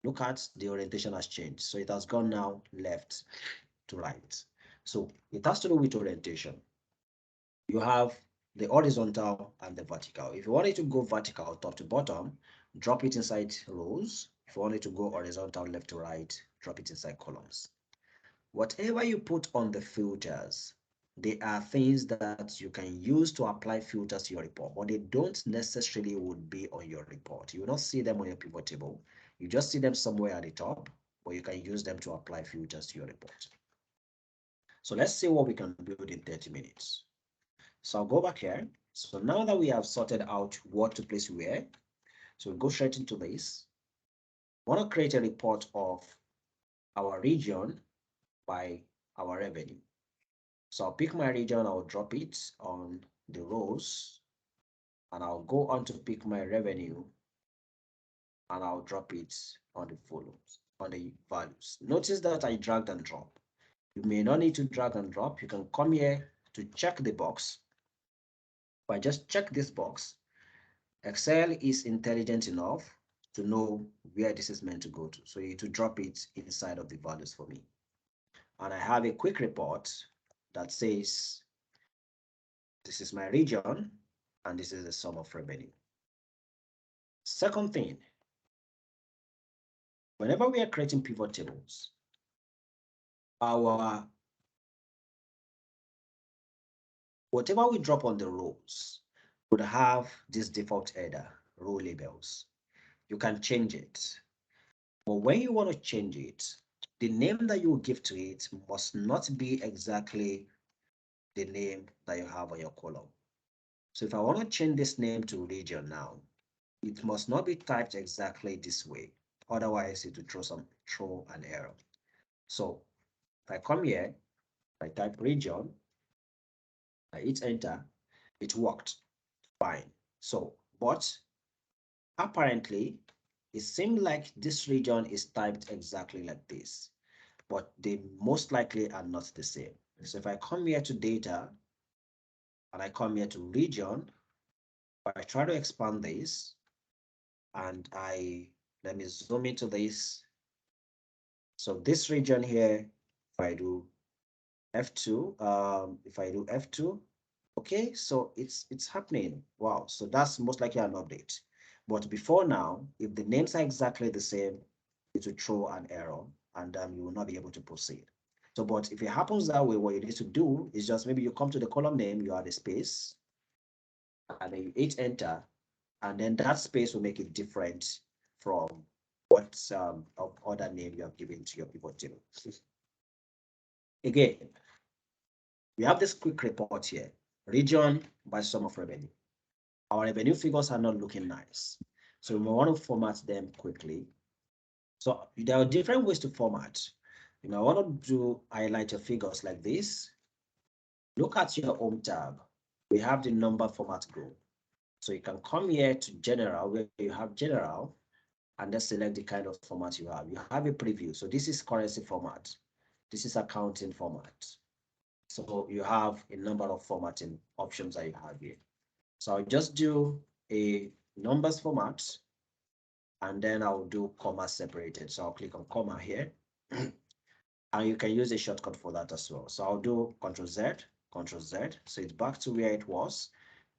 look at the orientation has changed. So it has gone now left to right. So it has to do with orientation. You have the horizontal and the vertical. If you want it to go vertical, top to bottom, drop it inside rows. If you want it to go horizontal, left to right, drop it inside columns. Whatever you put on the filters, they are things that you can use to apply filters to your report, but they don't necessarily would be on your report. You will not see them on your pivot table. You just see them somewhere at the top, but you can use them to apply filters to your report. So let's see what we can build in 30 minutes. So I'll go back here. So now that we have sorted out what to place where, so we'll go straight into this. I want to create a report of our region by our revenue. So I'll pick my region, I'll drop it on the rows, and I'll go on to pick my revenue, and I'll drop it on the follows, on the values. Notice that I dragged and drop. You may not need to drag and drop. You can come here to check the box. If I just check this box, Excel is intelligent enough to know where this is meant to go to. So you need to drop it inside of the values for me. and I have a quick report that says this is my region and this is the sum of revenue. Second thing, whenever we are creating pivot tables, our whatever we drop on the rows would have this default header, row labels. You can change it. But when you want to change it, the name that you give to it must not be exactly the name that you have on your column. So if I want to change this name to region now, it must not be typed exactly this way. Otherwise, it will throw an error. So if I come here, I type region, I hit enter, it worked fine. So, but apparently, it seemed like this region is typed exactly like this, but they most likely are not the same. So if I come here to data and I come here to region, I try to expand this and let me zoom into this. So this region here, if I do F2, if I do F2, okay, so it's happening. Wow, so that's most likely an update. But before now, if the names are exactly the same, it will throw an error and you will not be able to proceed. So, but if it happens that way, what you need to do is just maybe you come to the column name, you add a space, and then you hit enter, and then that space will make it different from what other name you have given to your pivot table. Again, we have this quick report here, region by sum of revenue. Our revenue figures are not looking nice. So we want to format them quickly. So there are different ways to format. You know, I want to do highlight your figures like this. Look at your home tab. We have the number format group. So you can come here to general where you have general and then select the kind of format you have. You have a preview. So this is currency format. This is accounting format. So you have a number of formatting options that you have here. So I'll just do a numbers format and then I'll do comma separated. So I'll click on comma here and you can use a shortcut for that as well. So I'll do Control Z, Control Z. So it's back to where it was.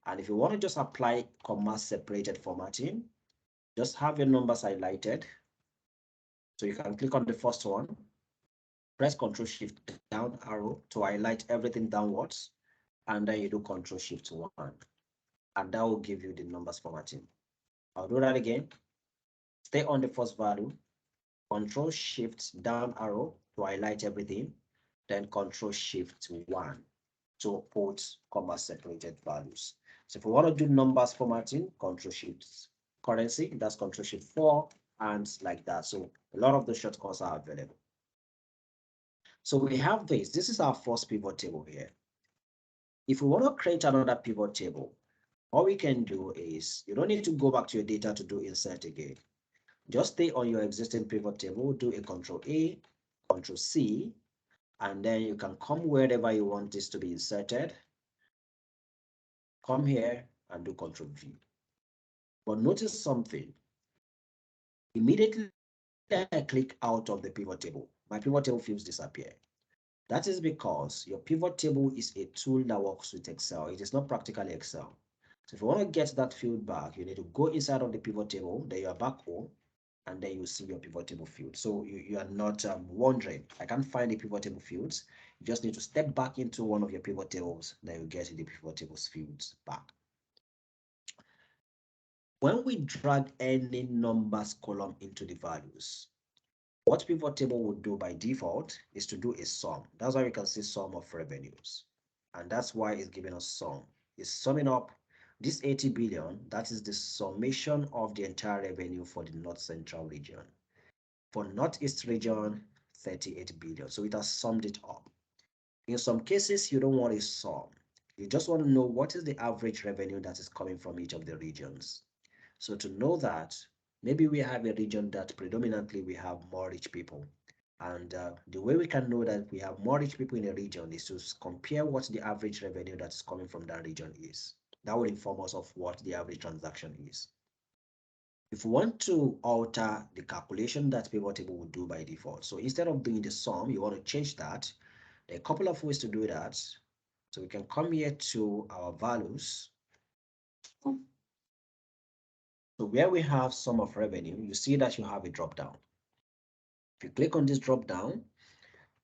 And if you want to just apply comma separated formatting, just have your numbers highlighted. So you can click on the first one, press Control Shift down arrow to highlight everything downwards, and then you do Control Shift 1, and that will give you the numbers formatting. I'll do that again. Stay on the first value, Control Shift down arrow to highlight everything, then Control Shift 1 to put comma separated values. So if we want to do numbers formatting, Control Shift currency, that's Control Shift 4, and like that. So a lot of the shortcuts are available. So we have this. This is our first pivot table here. If we want to create another pivot table, all we can do is, you don't need to go back to your data to do insert again. Just stay on your existing pivot table, do a Control A, Control C, and then you can come wherever you want this to be inserted. Come here and do Control V. But notice something. Immediately I click out of the pivot table, my pivot table fields disappear. That is because your pivot table is a tool that works with Excel. It is not practically Excel. So if you want to get that field back, you need to go inside of the pivot table, then you are back home, and then you see your pivot table field. So you are not wondering, I can't find the pivot table fields. You just need to step back into one of your pivot tables, then you get the pivot tables fields back. When we drag any numbers column into the values, what pivot table would do by default is to do a sum. That's why we can see sum of revenues. And that's why it's giving us sum. It's summing up this 80 billion. That is the summation of the entire revenue for the North Central region. For Northeast region, 38 billion. So it has summed it up. In some cases, you don't want a sum. You just want to know what is the average revenue that is coming from each of the regions. So to know that, maybe we have a region that predominantly we have more rich people. And the way we can know that we have more rich people in a region is to compare what the average revenue that's coming from that region is. That will inform us of what the average transaction is. If we want to alter the calculation that pivot table will do by default, so instead of doing the sum, you want to change that. There are a couple of ways to do that. So we can come here to our values. So where we have sum of revenue, you see that you have a drop down. If you click on this drop down,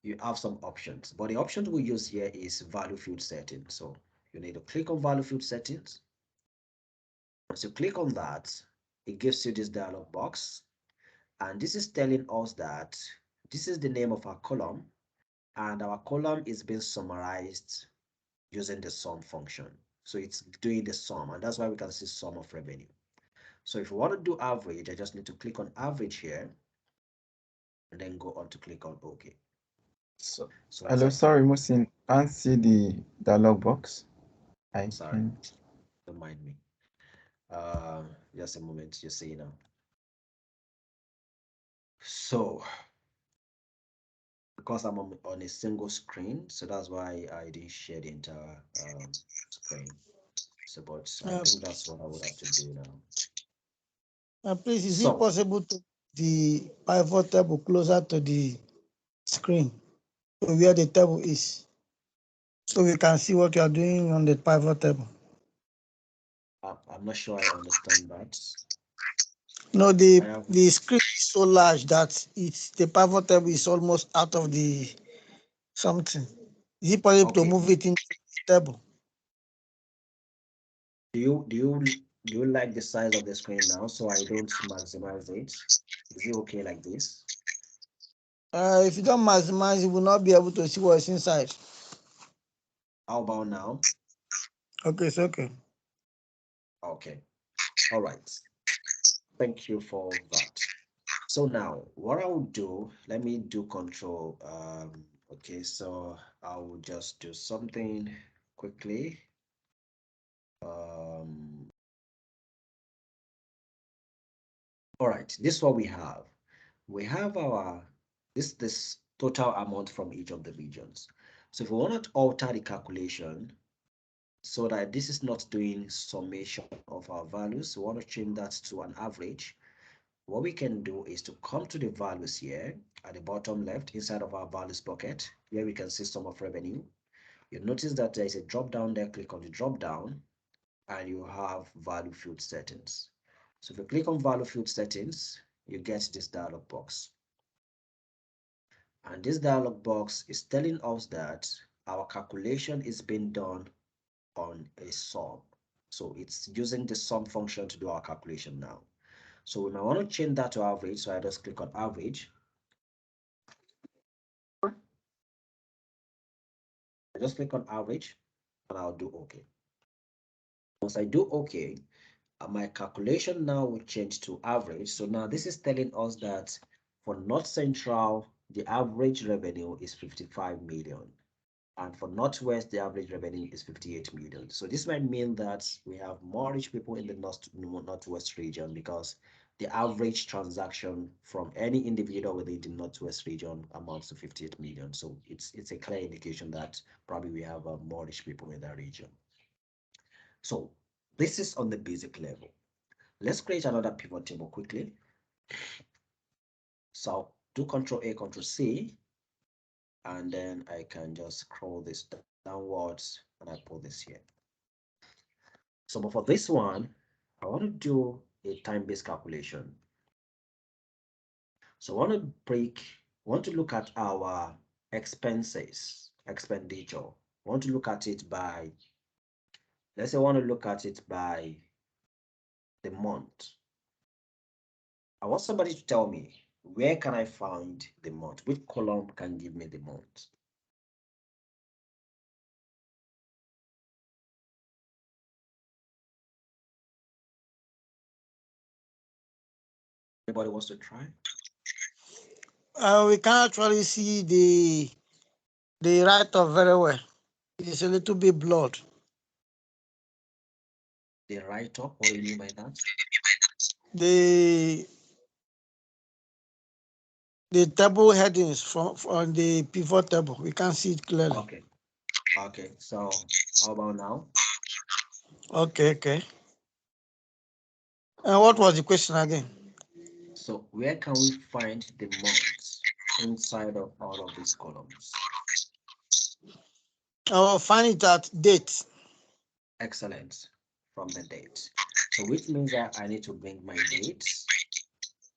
you have some options, but the options we use here is value field settings. So you need to click on value field settings. Once you click on that, it gives you this dialog box, and this is telling us that this is the name of our column, and our column is being summarized using the sum function. So it's doing the sum, and that's why we can see sum of revenue. So if we want to do average, I just need to click on average here and then go on to click on OK. So, So hello, sorry, Musin, can't see the dialog box. Sorry, don't mind me. Just a moment, you see now. So because I'm on a single screen, so that's why I didn't share the entire screen. So, but I think that's what I would have to do now. Please, is it possible to the pivot table closer to the screen, to where the table is, so we can see what you are doing on the pivot table? I'm not sure I understand that. No, the screen is so large that the pivot table is almost out of the something. Is it possible to move it into the table? Do you like the size of the screen now, so I don't maximize it? Is it okay like this? If you don't maximize, you will not be able to see what's inside. How about now? Okay, it's okay. Okay. All right. Thank you for that. So now what I will do, let me do control. Okay, so I will just do something quickly. All right, this is what we have. We have our this total amount from each of the regions. So if we want to alter the calculation so that this is not doing summation of our values, we want to change that to an average. What we can do is to come to the values here at the bottom left inside of our values bucket. Here we can see sum of revenue. You'll notice that there is a drop down there. Click on the drop down and you have value field settings. So if you click on value field settings, you get this dialog box. And this dialog box is telling us that our calculation is being done on a sum. So it's using the sum function to do our calculation now. So we might want to change that to average. So I just click on average. I just click on average and I'll do OK. Once I do OK, my calculation now will change to average. So now this is telling us that for North Central, the average revenue is 55 million. And for Northwest, the average revenue is 58 million. So this might mean that we have more rich people in the Northwest region because the average transaction from any individual within the Northwest region amounts to 58 million. So it's a clear indication that probably we have more rich people in that region. So this is on the basic level. Let's create another pivot table quickly. So do Control A, Control C, and then I can just scroll this downwards and I put this here. So but for this one, I want to do a time-based calculation. So I want to look at our expenditure. I want to look at it by, let's say I want to look at it by the month. I want somebody to tell me, where can I find the month? Which column can give me the month? Anybody wants to try? We can actually see the write-off very well. It's a little bit blurred. The write-up? What do you mean by that? The table headings from the pivot table, we can see it clearly. Okay. Okay. So how about now? Okay. And what was the question again? So where can we find the months inside of all of these columns? I will find it at date. Excellent. From the date. So which means that I need to bring my dates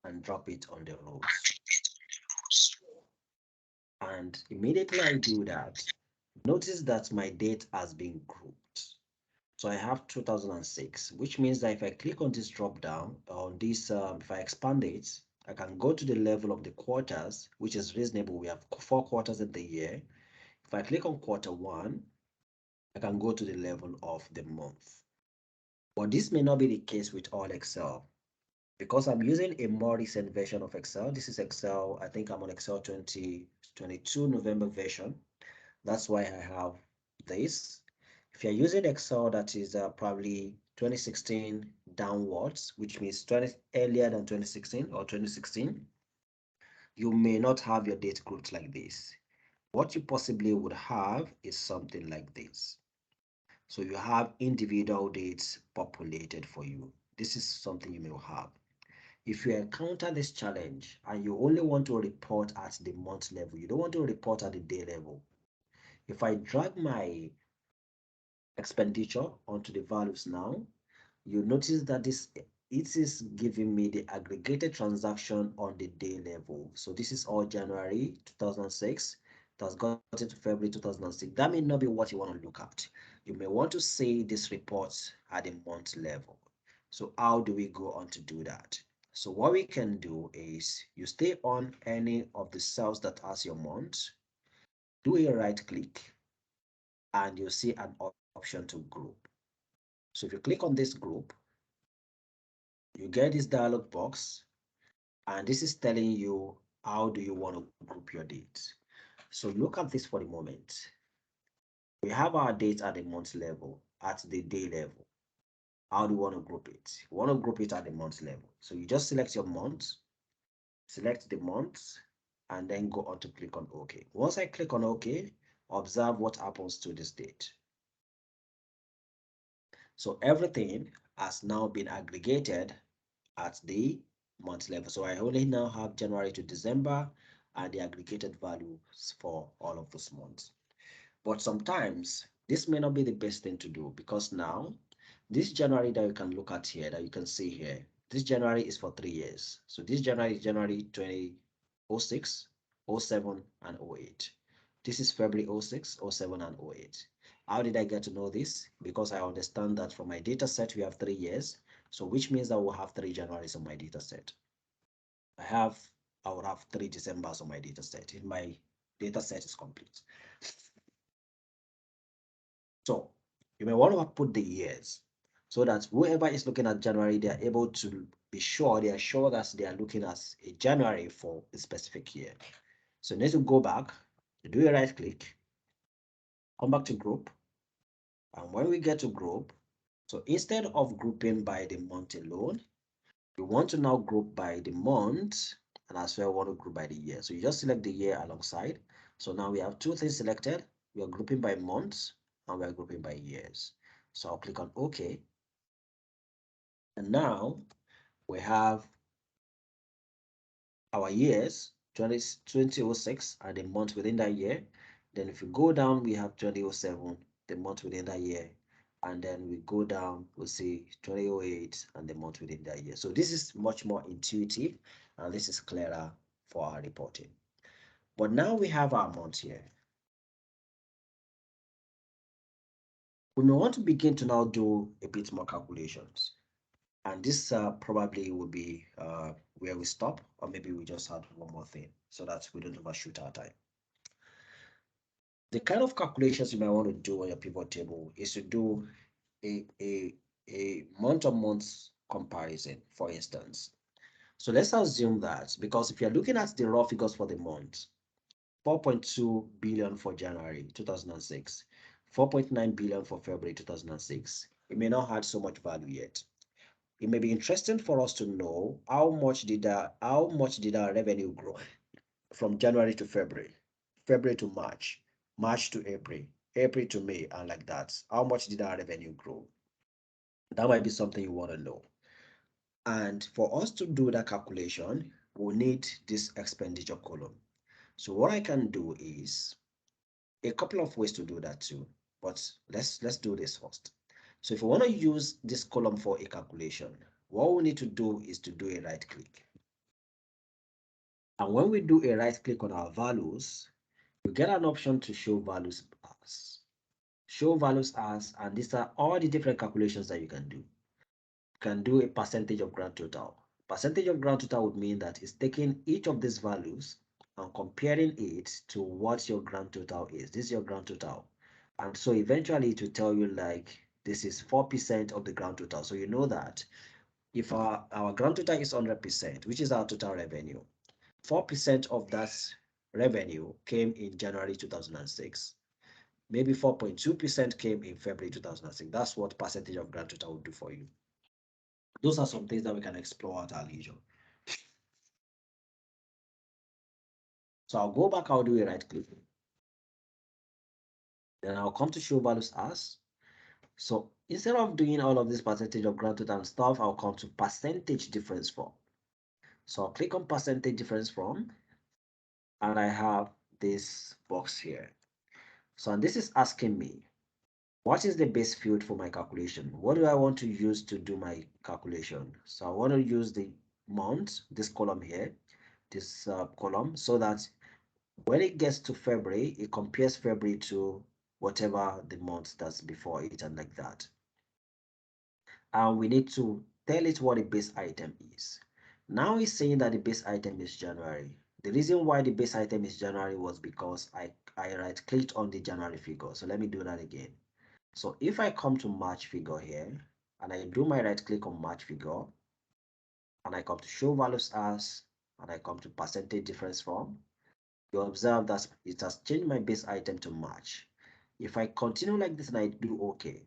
and drop it on the rows. And immediately I do that, notice that my date has been grouped. So I have 2006, which means that if I click on this drop down, on this, if I expand it, I can go to the level of the quarters, which is reasonable. We have 4 quarters in the year. If I click on quarter one, I can go to the level of the month. But this may not be the case with all Excel because I'm using a more recent version of Excel. This is Excel, I think I'm on Excel 2022 November version. That's why I have this. If you're using Excel that is probably 2016 downwards, which means 20 earlier than 2016 or 2016, you may not have your date grouped like this. What you possibly would have is something like this. So you have individual dates populated for you. This is something you may have. If you encounter this challenge and you only want to report at the month level, you don't want to report at the day level. If I drag my expenditure onto the values now, you notice that it is giving me the aggregated transaction on the day level. So this is all January 2006. It has got into February 2006. That may not be what you want to look at. You may want to see this report at the month level. So how do we go on to do that? So what we can do is you stay on any of the cells that has your month, do a right click, and you'll see an option to group. So if you click on this group, you get this dialog box, and this is telling you how do you want to group your dates. So look at this for the moment. We have our dates at the month level, at the day level. How do you want to group it? You want to group it at the month level. So you just select your month, select the month, and then go on to click on OK. Once I click on OK, observe what happens to this date. So everything has now been aggregated at the month level. So I only now have January to December and the aggregated values for all of those months. But sometimes this may not be the best thing to do because now this January that you can look at here, that you can see here, this January is for 3 years. So this January is January 2006, 07, and 08. This is February 06, 07, and 08. How did I get to know this? Because I understand that from my data set, we have 3 years. So which means that we'll have 3 Januaries on my data set. I will have 3 Decembers on my data set. If my data set is complete. So you may want to put the years so that whoever is looking at January, they are able to be sure, they are sure that they are looking at a January for a specific year. So you need to go back, do a right click, come back to group. And when we get to group, so instead of grouping by the month alone, you want to now group by the month and as well want to group by the year. So you just select the year alongside. So now we have two things selected. We are grouping by months and we are grouping by years. So I'll click on OK. And now we have our years, 2006 and the month within that year. Then if you go down, we have 2007, the month within that year. And then we go down, we'll see 2008 and the month within that year. So this is much more intuitive and this is clearer for our reporting. But now we have our month here. We may want to begin to now do a bit more calculations. And this probably will be where we stop, or maybe we just add one more thing so that we don't overshoot our time. The kind of calculations you might want to do on your pivot table is to do a month-on-month comparison, for instance. So let's assume that because if you're looking at the raw figures for the month, 4.2 billion for January 2006, 4.9 billion for February 2006, it may not have so much value yet. It may be interesting for us to know how much did our revenue grow from January to February, February to March, March to April, April to May, and like that. How much did our revenue grow? That might be something you want to know. And for us to do that calculation, we'll need this expenditure column. So what I can do is a couple of ways to do that too, but let's do this first. So if we want to use this column for a calculation, what we need to do is to do a right click. And when we do a right click on our values, you get an option to show values as. Show values as, and these are all the different calculations that you can do. You can do a percentage of grand total. Percentage of grand total would mean that it's taking each of these values and comparing it to what your grand total is. This is your grand total. And so eventually it will tell you like this is 4% of the grand total. So you know that if our grand total is 100%, which is our total revenue, 4% of that revenue came in January 2006. Maybe 4.2% came in February 2006. That's what percentage of grand total will do for you. Those are some things that we can explore at our leisure. So I'll go back, I'll do a right click. Then I'll come to show values as. So instead of doing all of this percentage of grand total and stuff, I'll come to percentage difference from. So I'll click on percentage difference from, and I have this box here. So and this is asking me, what is the base field for my calculation? What do I want to use to do my calculation? So I want to use the month, this column here, this column, so that when it gets to February, it compares February to whatever the month that's before it and like that. And we need to tell it what the base item is. Now it's saying that the base item is January. The reason why the base item is January was because I right clicked on the January figure. So let me do that again. So if I come to March figure here and I do my right click on March figure and I come to show values as and I come to percentage difference from, you observe that it has changed my base item to March. If I continue like this and I do OK,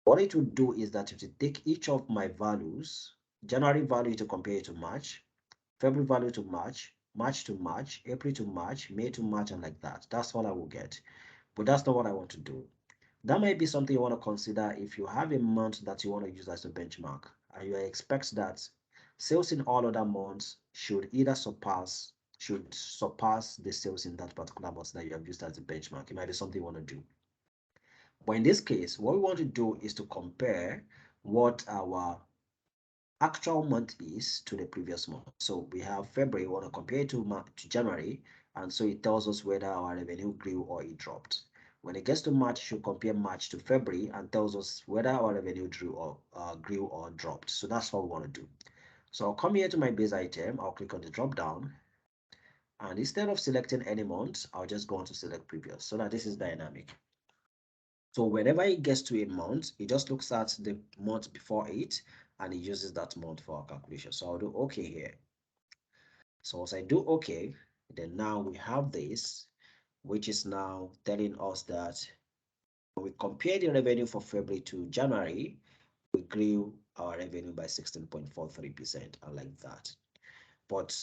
what it will do is that it will take each of my values, January value to compare it to March, February value to March, March to March, April to March, May to March, and like that. That's all I will get. But that's not what I want to do. That might be something you want to consider if you have a month that you want to use as a benchmark and you expect that sales in all other months should surpass the sales in that particular month that you have used as a benchmark. It might be something you want to do. But in this case, what we want to do is to compare what our actual month is to the previous month. So we have February, we want to compare it to January, and so it tells us whether our revenue grew or it dropped. When it gets to March, it should compare March to February and tells us whether our revenue grew or dropped. So that's what we want to do. So I'll come here to my base item, I'll click on the drop down, and instead of selecting any month, I'll just go on to select previous so that this is dynamic. So whenever it gets to a month, it just looks at the month before it and it uses that month for our calculation. So I'll do OK here. So as I do OK, then now we have this, which is now telling us that when we compare the revenue for February to January, we grew our revenue by 16.43% and like that. But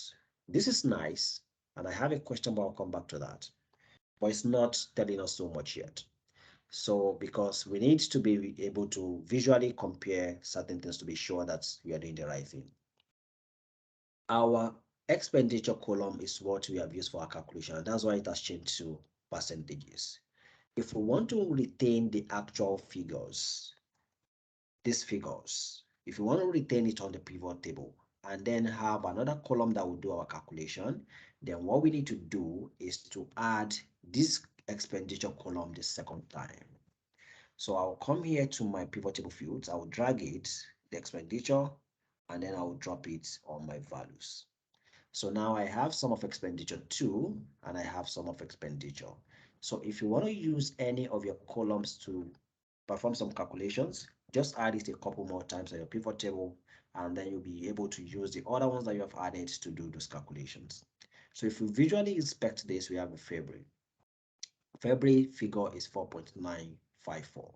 this is nice, and I have a question, but I'll come back to that. But it's not telling us so much yet. So because we need to be able to visually compare certain things to be sure that we are doing the right thing. Our expenditure column is what we have used for our calculation, and that's why it has changed to percentages. If we want to retain the actual figures, these figures, if you want to retain it on the pivot table and then have another column that will do our calculation, then what we need to do is to add this expenditure column the second time. So I'll come here to my pivot table fields, I'll drag it, the expenditure, and then I'll drop it on my values. So now I have sum of expenditure 2 and I have sum of expenditure. So if you want to use any of your columns to perform some calculations, just add it a couple more times on your pivot table, and then you'll be able to use the other ones that you have added to do those calculations. So if you visually inspect this, we have a February. February figure is 4.954.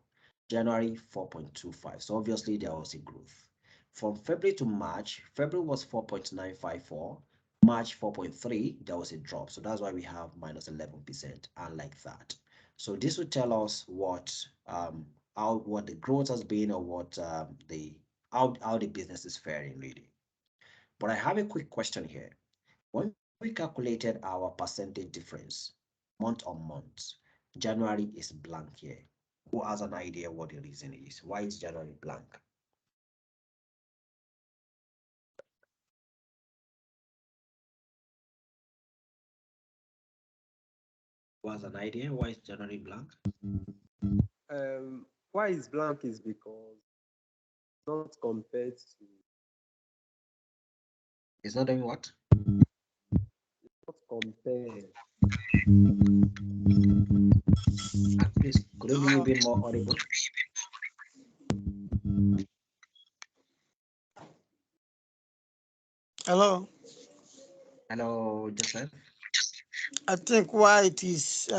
January 4.25. So obviously there was a growth. From February to March, February was 4.954. March 4.3, there was a drop. So that's why we have minus 11% and like that. So this will tell us what the growth has been or what how the business is faring really. But I have a quick question here. When we calculated our percentage difference month on month, January is blank here. Who has an idea what the reason is? Why is January blank? Who has an idea why is January blank? Why is blank is because not compared to It's not doing what? not compared. Please, could you be a bit more audible? Hello. Hello, Joseph. I think why it is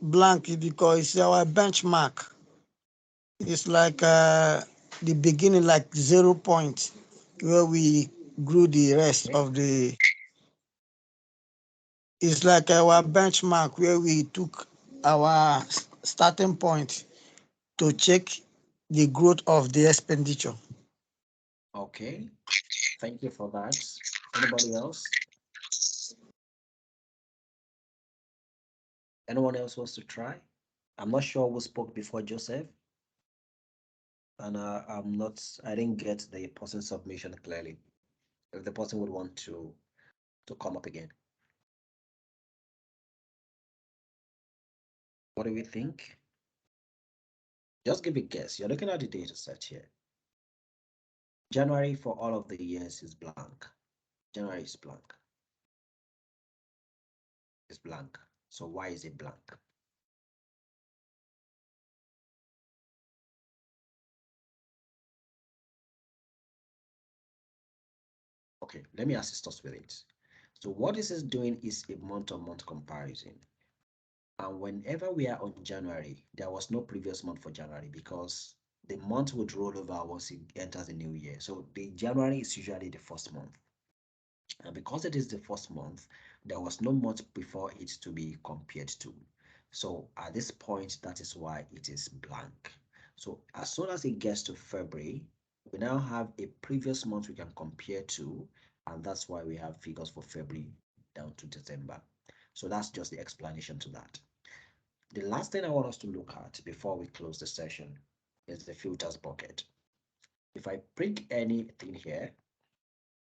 blank is because it's our benchmark. It's like the beginning, like 0 point, where we grew the rest Okay. of the. It's like our benchmark where we took our starting point to check the growth of the expenditure. Okay. Thank you for that. Anybody else? Anyone else wants to try? I'm not sure who spoke before Joseph, and I didn't get the person's submission clearly. If the person would want to come up again. What do we think? Just give a guess. You're looking at the data set here. January for all of the years is blank. January is blank. It's blank. So why is it blank? Okay, let me assist us with it. So what this is doing is a month-on-month comparison. And whenever we are on January, there was no previous month for January because the month would roll over once it enters the new year. So the January is usually the first month. And because it is the first month, there was no month before it to be compared to. So at this point, that is why it is blank. So as soon as it gets to February, we now have a previous month we can compare to, and that's why we have figures for February down to December. So that's just the explanation to that. The last thing I want us to look at before we close the session is the filters bucket. If I pick anything here,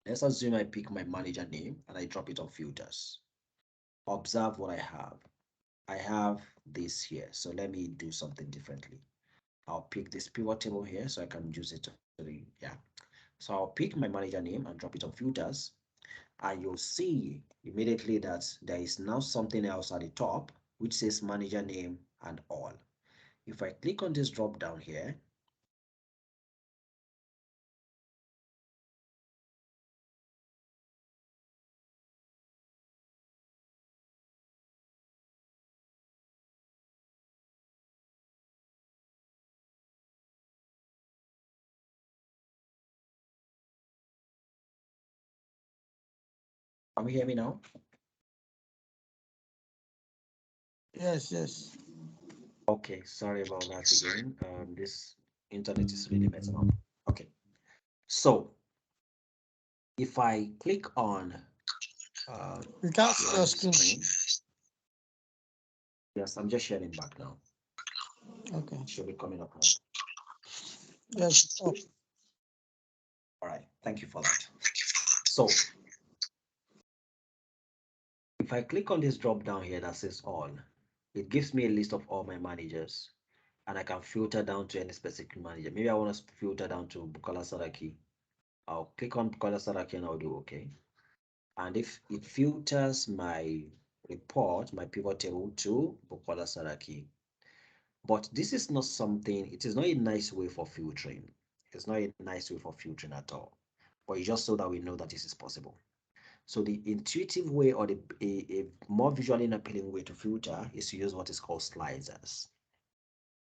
let's assume I pick my manager name and I drop it on filters. Observe what I have. I have this here. So let me do something differently. I'll pick this pivot table here so I can use it to yeah. So I'll pick my manager name and drop it on filters. And you'll see immediately that there is now something else at the top which says manager name and all. If I click on this drop down here, can you hear me now? Yes, yes. Okay, sorry about that again. This internet is really messing up. Okay, so if I click on You can't see share your the screen. screen, yes, I'm just sharing back now. Okay. It should be coming up now. Yes. Oh. All right, thank you for that. So if I click on this drop down here that says all, it gives me a list of all my managers, and I can filter down to any specific manager. Maybe I want to filter down to Bukola Saraki. I'll click on Bukola Saraki and I'll do okay. And if it filters my report, my pivot table to Bukola Saraki. But this is not something, it is not a nice way for filtering. It's not a nice way for filtering at all. But it's just so that we know that this is possible. So the intuitive way or a more visually appealing way to filter is to use what is called slicers.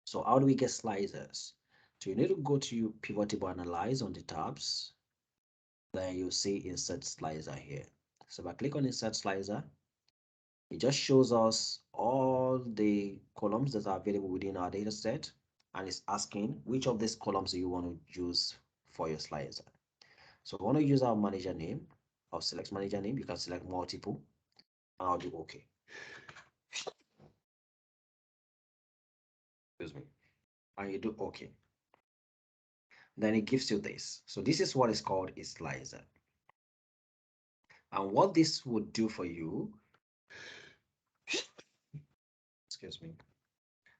So how do we get slicers? So you need to go to pivot table analyze on the tabs. Then you see insert slicer here. So if I click on insert slicer, it just shows us all the columns that are available within our data set, and it's asking which of these columns do you want to use for your slicer. So I want to use our manager name. I'll select manager name. You can select multiple. And I'll do OK. Excuse me. And you do OK. Then it gives you this. So this is what is called a slicer. And what this would do for you, excuse me.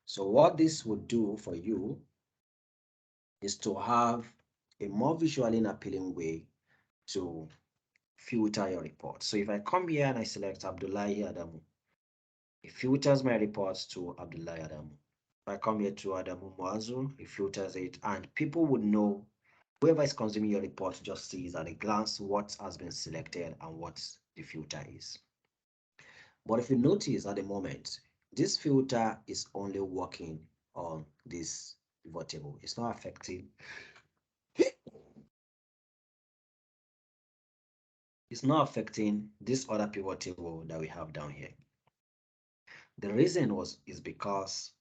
So what this would do for you is to have a more visually appealing way to filter your report. So if I come here and I select Abdullahi Adamu, it filters my reports to Abdullahi Adamu. If I come here to Adamu Muazu, it filters it, and people would know, whoever is consuming your report just sees at a glance what has been selected and what the filter is. But if you notice at the moment, this filter is only working on this pivot table. It's not affecting this other pivot table that we have down here. The reason is because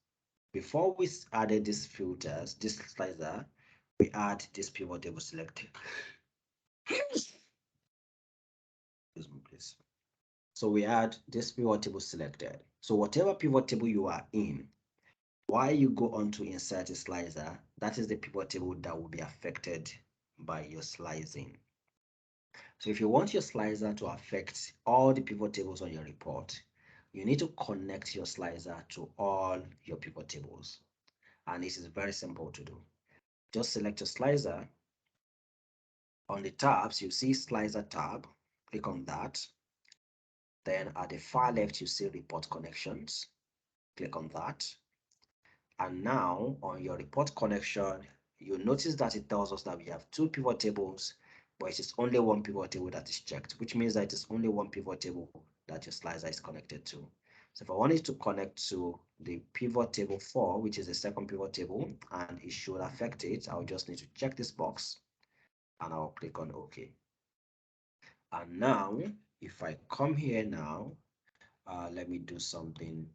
before we added these filters, this slicer, we add this pivot table selected. Excuse me, please. So we add this pivot table selected. So whatever pivot table you are in, while you go on to insert a slicer, that is the pivot table that will be affected by your slicing. So if you want your slicer to affect all the pivot tables on your report, you need to connect your slicer to all your pivot tables. And this is very simple to do. Just select your slicer. On the tabs, you see slicer tab. Click on that. Then at the far left, you see report connections. Click on that. And now on your report connection, you notice that it tells us that we have two pivot tables, but it is only one pivot table that is checked, which means that it is only one pivot table that your slicer is connected to. So if I want it to connect to the pivot table 4, which is the second pivot table, and it should affect it, I'll just need to check this box and I'll click on OK. And now, if I come here now, let me do something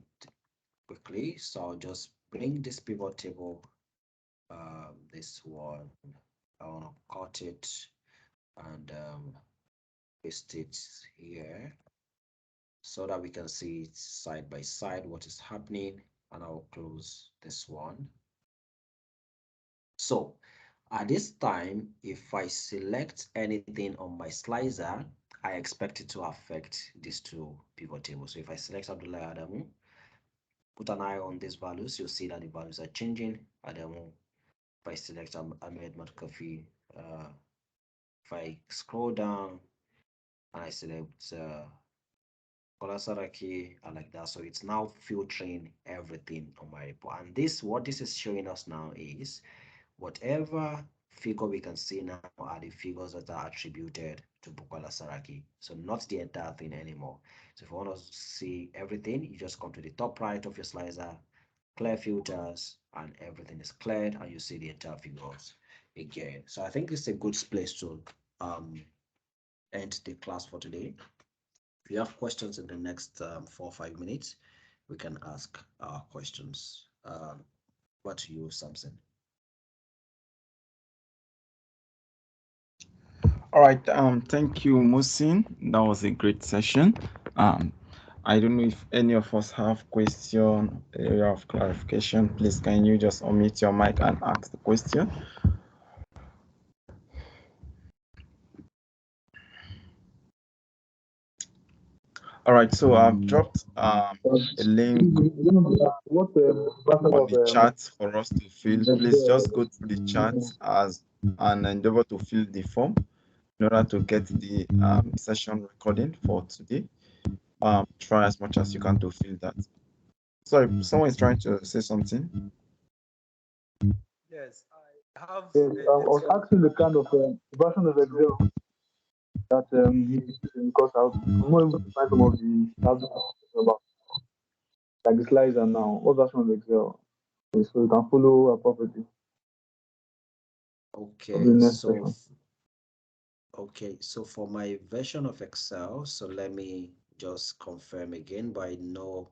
quickly. So I'll just bring this pivot table, this one, I want to cut it and paste it here so that we can see it side by side what is happening, and I'll close this one. So at this time, if I select anything on my slicer, I expect it to affect these two pivot tables. So if I select Abdullah Adamu, put an eye on these values, you'll see that the values are changing. Adamu, if I select Ahmed Matkafi, if I scroll down and I select Kolasaraki, I like that. So it's now filtering everything on my report. And what this is showing us now is whatever figure we can see now are the figures that are attributed to Bukola Saraki. So not the entire thing anymore. So if you want to see everything, you just come to the top right of your slicer, clear filters, and everything is cleared, and you see the entire figures again. So I think it's a good place to end the class for today. If you have questions in the next 4 or 5 minutes, we can ask our questions. What to you, Samson? All right. Thank you, Musin. That was a great session. I don't know if any of us have question, area of clarification. Please, can you just unmute your mic and ask the question? All right. So I've dropped a link What on the chat for us to fill. Please just go through the chat and endeavor to fill the form in order to get the session recording for today. Try as much as you can to fill that. Sorry, someone is trying to say something. Yes, I have. Yes, I was asking the kind of version of Excel that he's using, because I'm not able to find some of the tabs about, like the slicer now. What version of Excel? So you can follow appropriately. Okay, Session. okay, so for my version of Excel, so let me just confirm again, but I know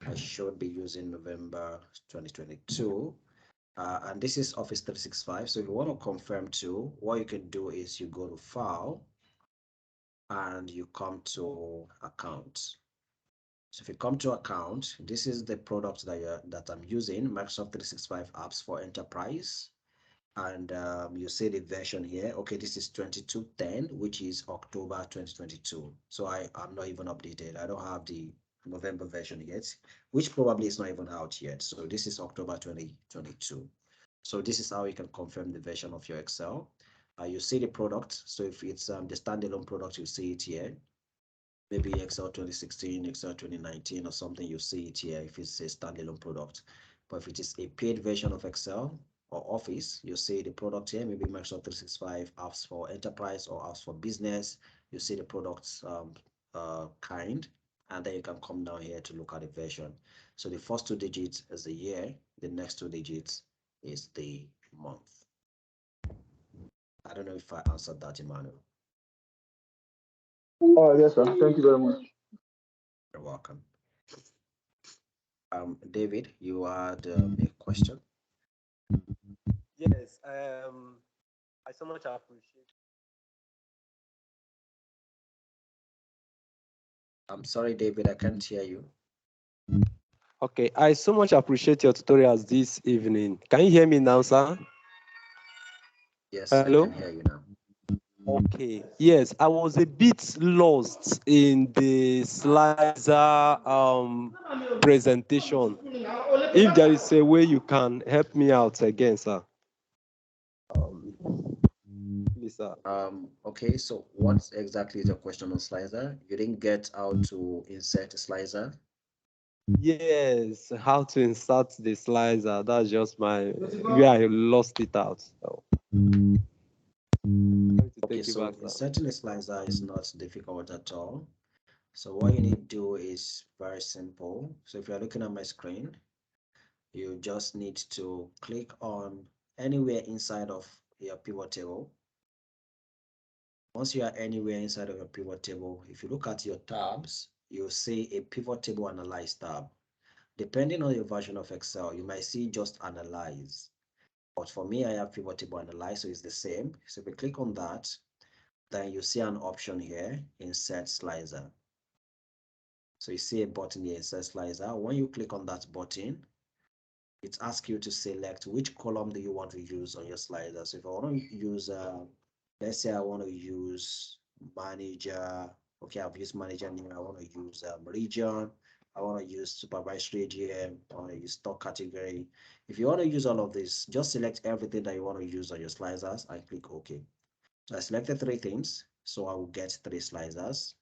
I should be using November 2022. And this is Office 365. So if you want to confirm too, what you can do is you go to File and you come to Account. So if you come to Account, this is the product that I'm using, Microsoft 365 Apps for Enterprise. And you see the version here. Okay, this is 2210, which is October 2022. So I'm not even updated. I don't have the November version yet, which probably is not even out yet. So this is October 2022. So this is how you can confirm the version of your Excel. You see the product. So if it's the standalone product, you see it here. Maybe Excel 2016, Excel 2019 or something, you see it here if it's a standalone product. But if it is a paid version of Excel or Office, you see the product here, maybe Microsoft 365 apps for enterprise or apps for business. You see the products kind, and then you can come down here to look at the version. So the first two digits is the year, the next two digits is the month. I don't know if I answered that, Emmanuel. Oh, yes, sir. Thank you very much. You're welcome. David, you had a question. Yes, I so much appreciate. I'm sorry, David, I can't hear you. Okay, I so much appreciate your tutorials this evening. Can you hear me now, sir? Yes, I Hello? can hear you now. Okay. Yes, I was a bit lost in the slicer presentation. If there is a way you can help me out again, sir. Please, sir. Okay, so what exactly is your question on slicer? You didn't get how to insert a slicer? Yes, how to insert the slicer. That's just my where I lost it out. So, trying to Okay, take it so back, sir. inserting a slicer is not difficult at all. So what you need to do is very simple. So if you're looking at my screen, you just need to click on anywhere inside of your pivot table. Once you are anywhere inside of your pivot table, if you look at your tabs, you'll see a pivot table analyze tab. Depending on your version of Excel, you might see just analyze. But for me, I have pivot table analyze, so it's the same. So if you click on that, then you see an option here, insert slicer. So you see a button here, insert slicer. When you click on that button, it asks you to select which column do you want to use on your slider. So if I want to use, let's say I want to use manager. Okay, I've used manager name. I want to use region. I want to use supervisory GM. I want to use stock category. If you want to use all of this, just select everything that you want to use on your sliders and click OK. So I selected three things. So I will get three sliders.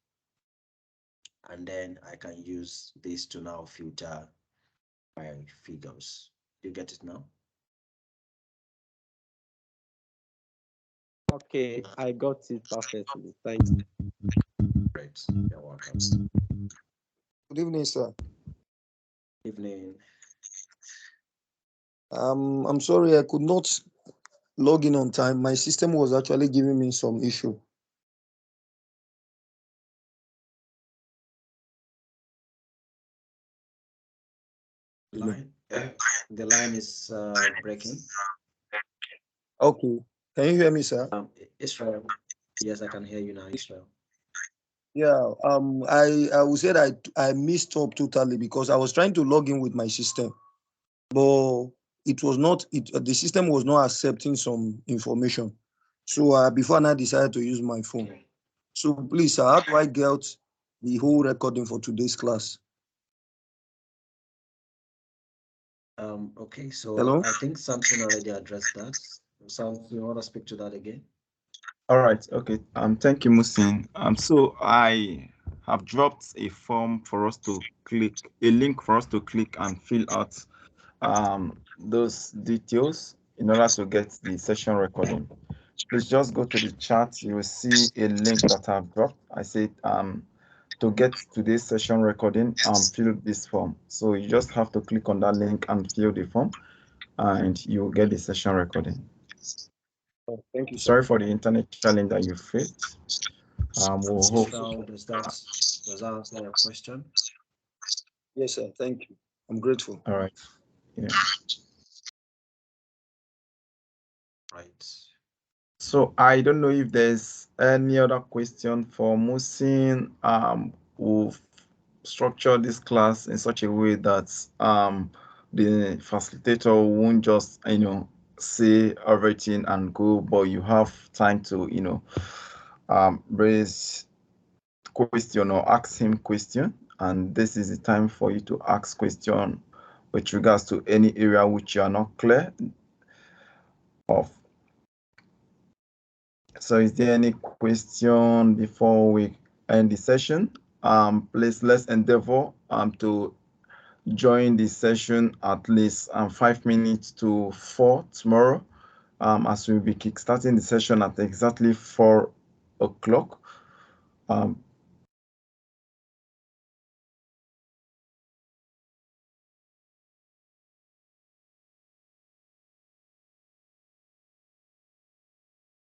And then I can use this to now filter my figures. You get it now? Okay, I got it perfectly. Thanks. Great. You're welcome. Good evening, sir. Evening. I'm sorry I could not log in on time. My system was actually giving me some issue. The line is breaking. Okay. Can you hear me, sir? Israel. Yes, I can hear you now, Israel. Yeah. I would say that I messed up totally because I was trying to log in with my system, but it was not. The system was not accepting some information. So before I decided to use my phone. So please, sir, how do I get the whole recording for today's class? Okay, so Hello? I think something already addressed that. So you want to speak to that again? All right. Okay. Thank you, Musin. So I have dropped a form for us to click, a link for us to click and fill out those details in order to get the session recording. Please just go to the chat. You will see a link that I've dropped. I said to get today's session recording, fill this form. So you just have to click on that link and fill the form, and you will get the session recording. Oh, thank you, sir. Sorry for the internet challenge that you faced. We'll hope. Israel, does that answer your question? Yes, sir. Thank you. I'm grateful. All right. Yeah. Right. So I don't know if there's any other question for Musin. We've structured this class in such a way that the facilitator won't just say everything and go, but you have time to raise question or ask him question, and this is the time for you to ask question with regards to any area which you are not clear of. So is there any question before we end the session? Please let's endeavor to join the session at least 5 minutes to 4 tomorrow, as we'll be kickstarting the session at exactly 4 o'clock.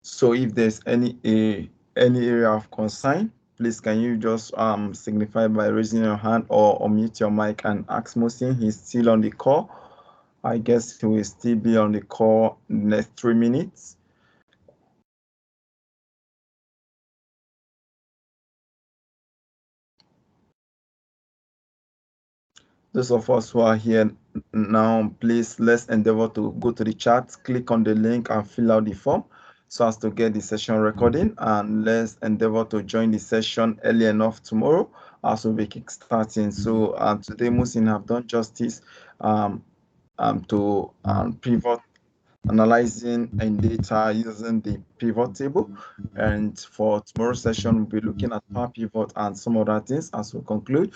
So if there's any area of concern, please can you just signify by raising your hand or unmute your mic and ask Musin. He's still on the call. I guess he will still be on the call next 3 minutes. Those of us who are here now, please let's endeavor to go to the chat, click on the link and fill out the form so as to get the session recording, and let's endeavor to join the session early enough tomorrow as we'll be kickstarting. So today Musin have done justice to pivot analyzing and data using the pivot table, and for tomorrow's session we'll be looking at power pivot and some other things as we conclude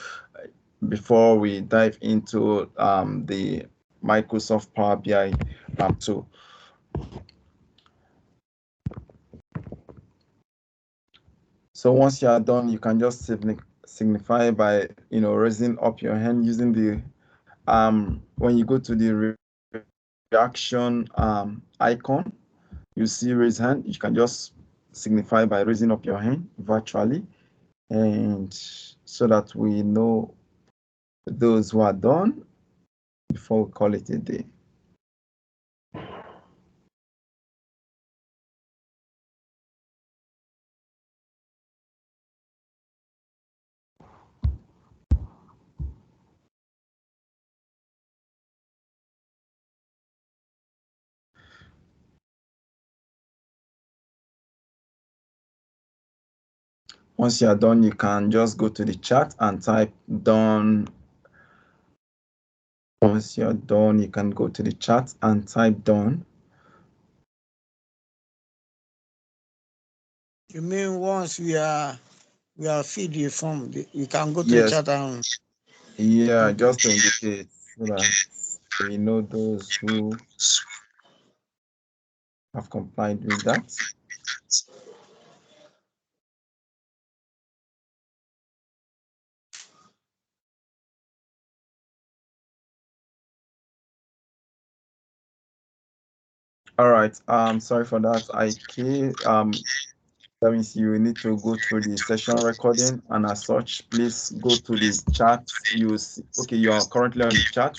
before we dive into the Microsoft Power BI tool. So once you are done, you can just signify by raising up your hand using the when you go to the reaction icon, you see raise hand. You can just signify by raising up your hand virtually, and so that we know those who are done before we call it a day. Once you are done, you can just go to the chat and type done. Once you're done, you can go to the chat and type done. You mean once we are feed the form, we can go to the Yes. chat and Yeah, okay. just to indicate so that we know those who have complied with that. All right. Sorry for that. That means you need to go through the session recording, and as such, please go to the chat. You see, okay, you are currently on the chat.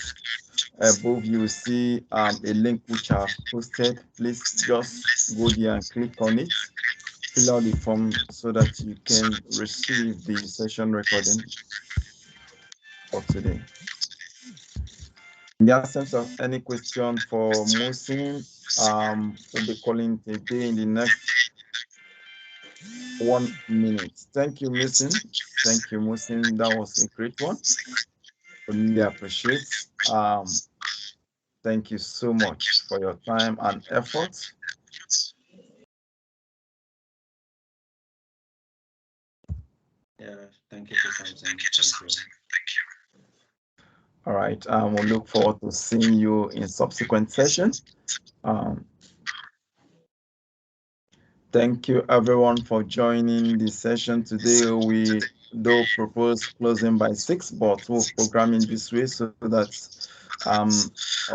Above you will see a link which I've posted. Please just go there and click on it. Fill out the form so that you can receive the session recording for today. In the absence of any question for Musin, we'll be calling it a day in the next 1 minute. Thank you, Musin. Thank you, Musin. That was a great one. Really appreciate. Thank you so much for your time and effort. Yeah, thank you, Samson. Thank you. All right. We'll look forward to seeing you in subsequent session. Thank you everyone for joining the session today. We do propose closing by 6, but we'll program in this way so that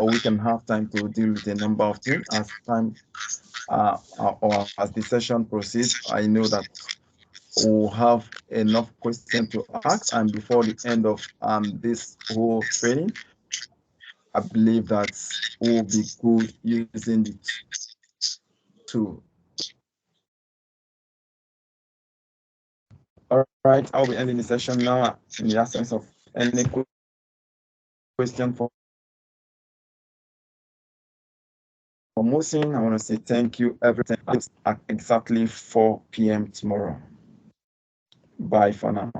we can have time to deal with a number of things as time or as the session proceeds. I know that we'll have enough questions to ask, and before the end of this whole training, I believe that we'll be good using 2. All right, I'll be ending the session now in the absence of any question for Mohsin. I want to say thank you everything at exactly 4 p.m. tomorrow. Bye for now.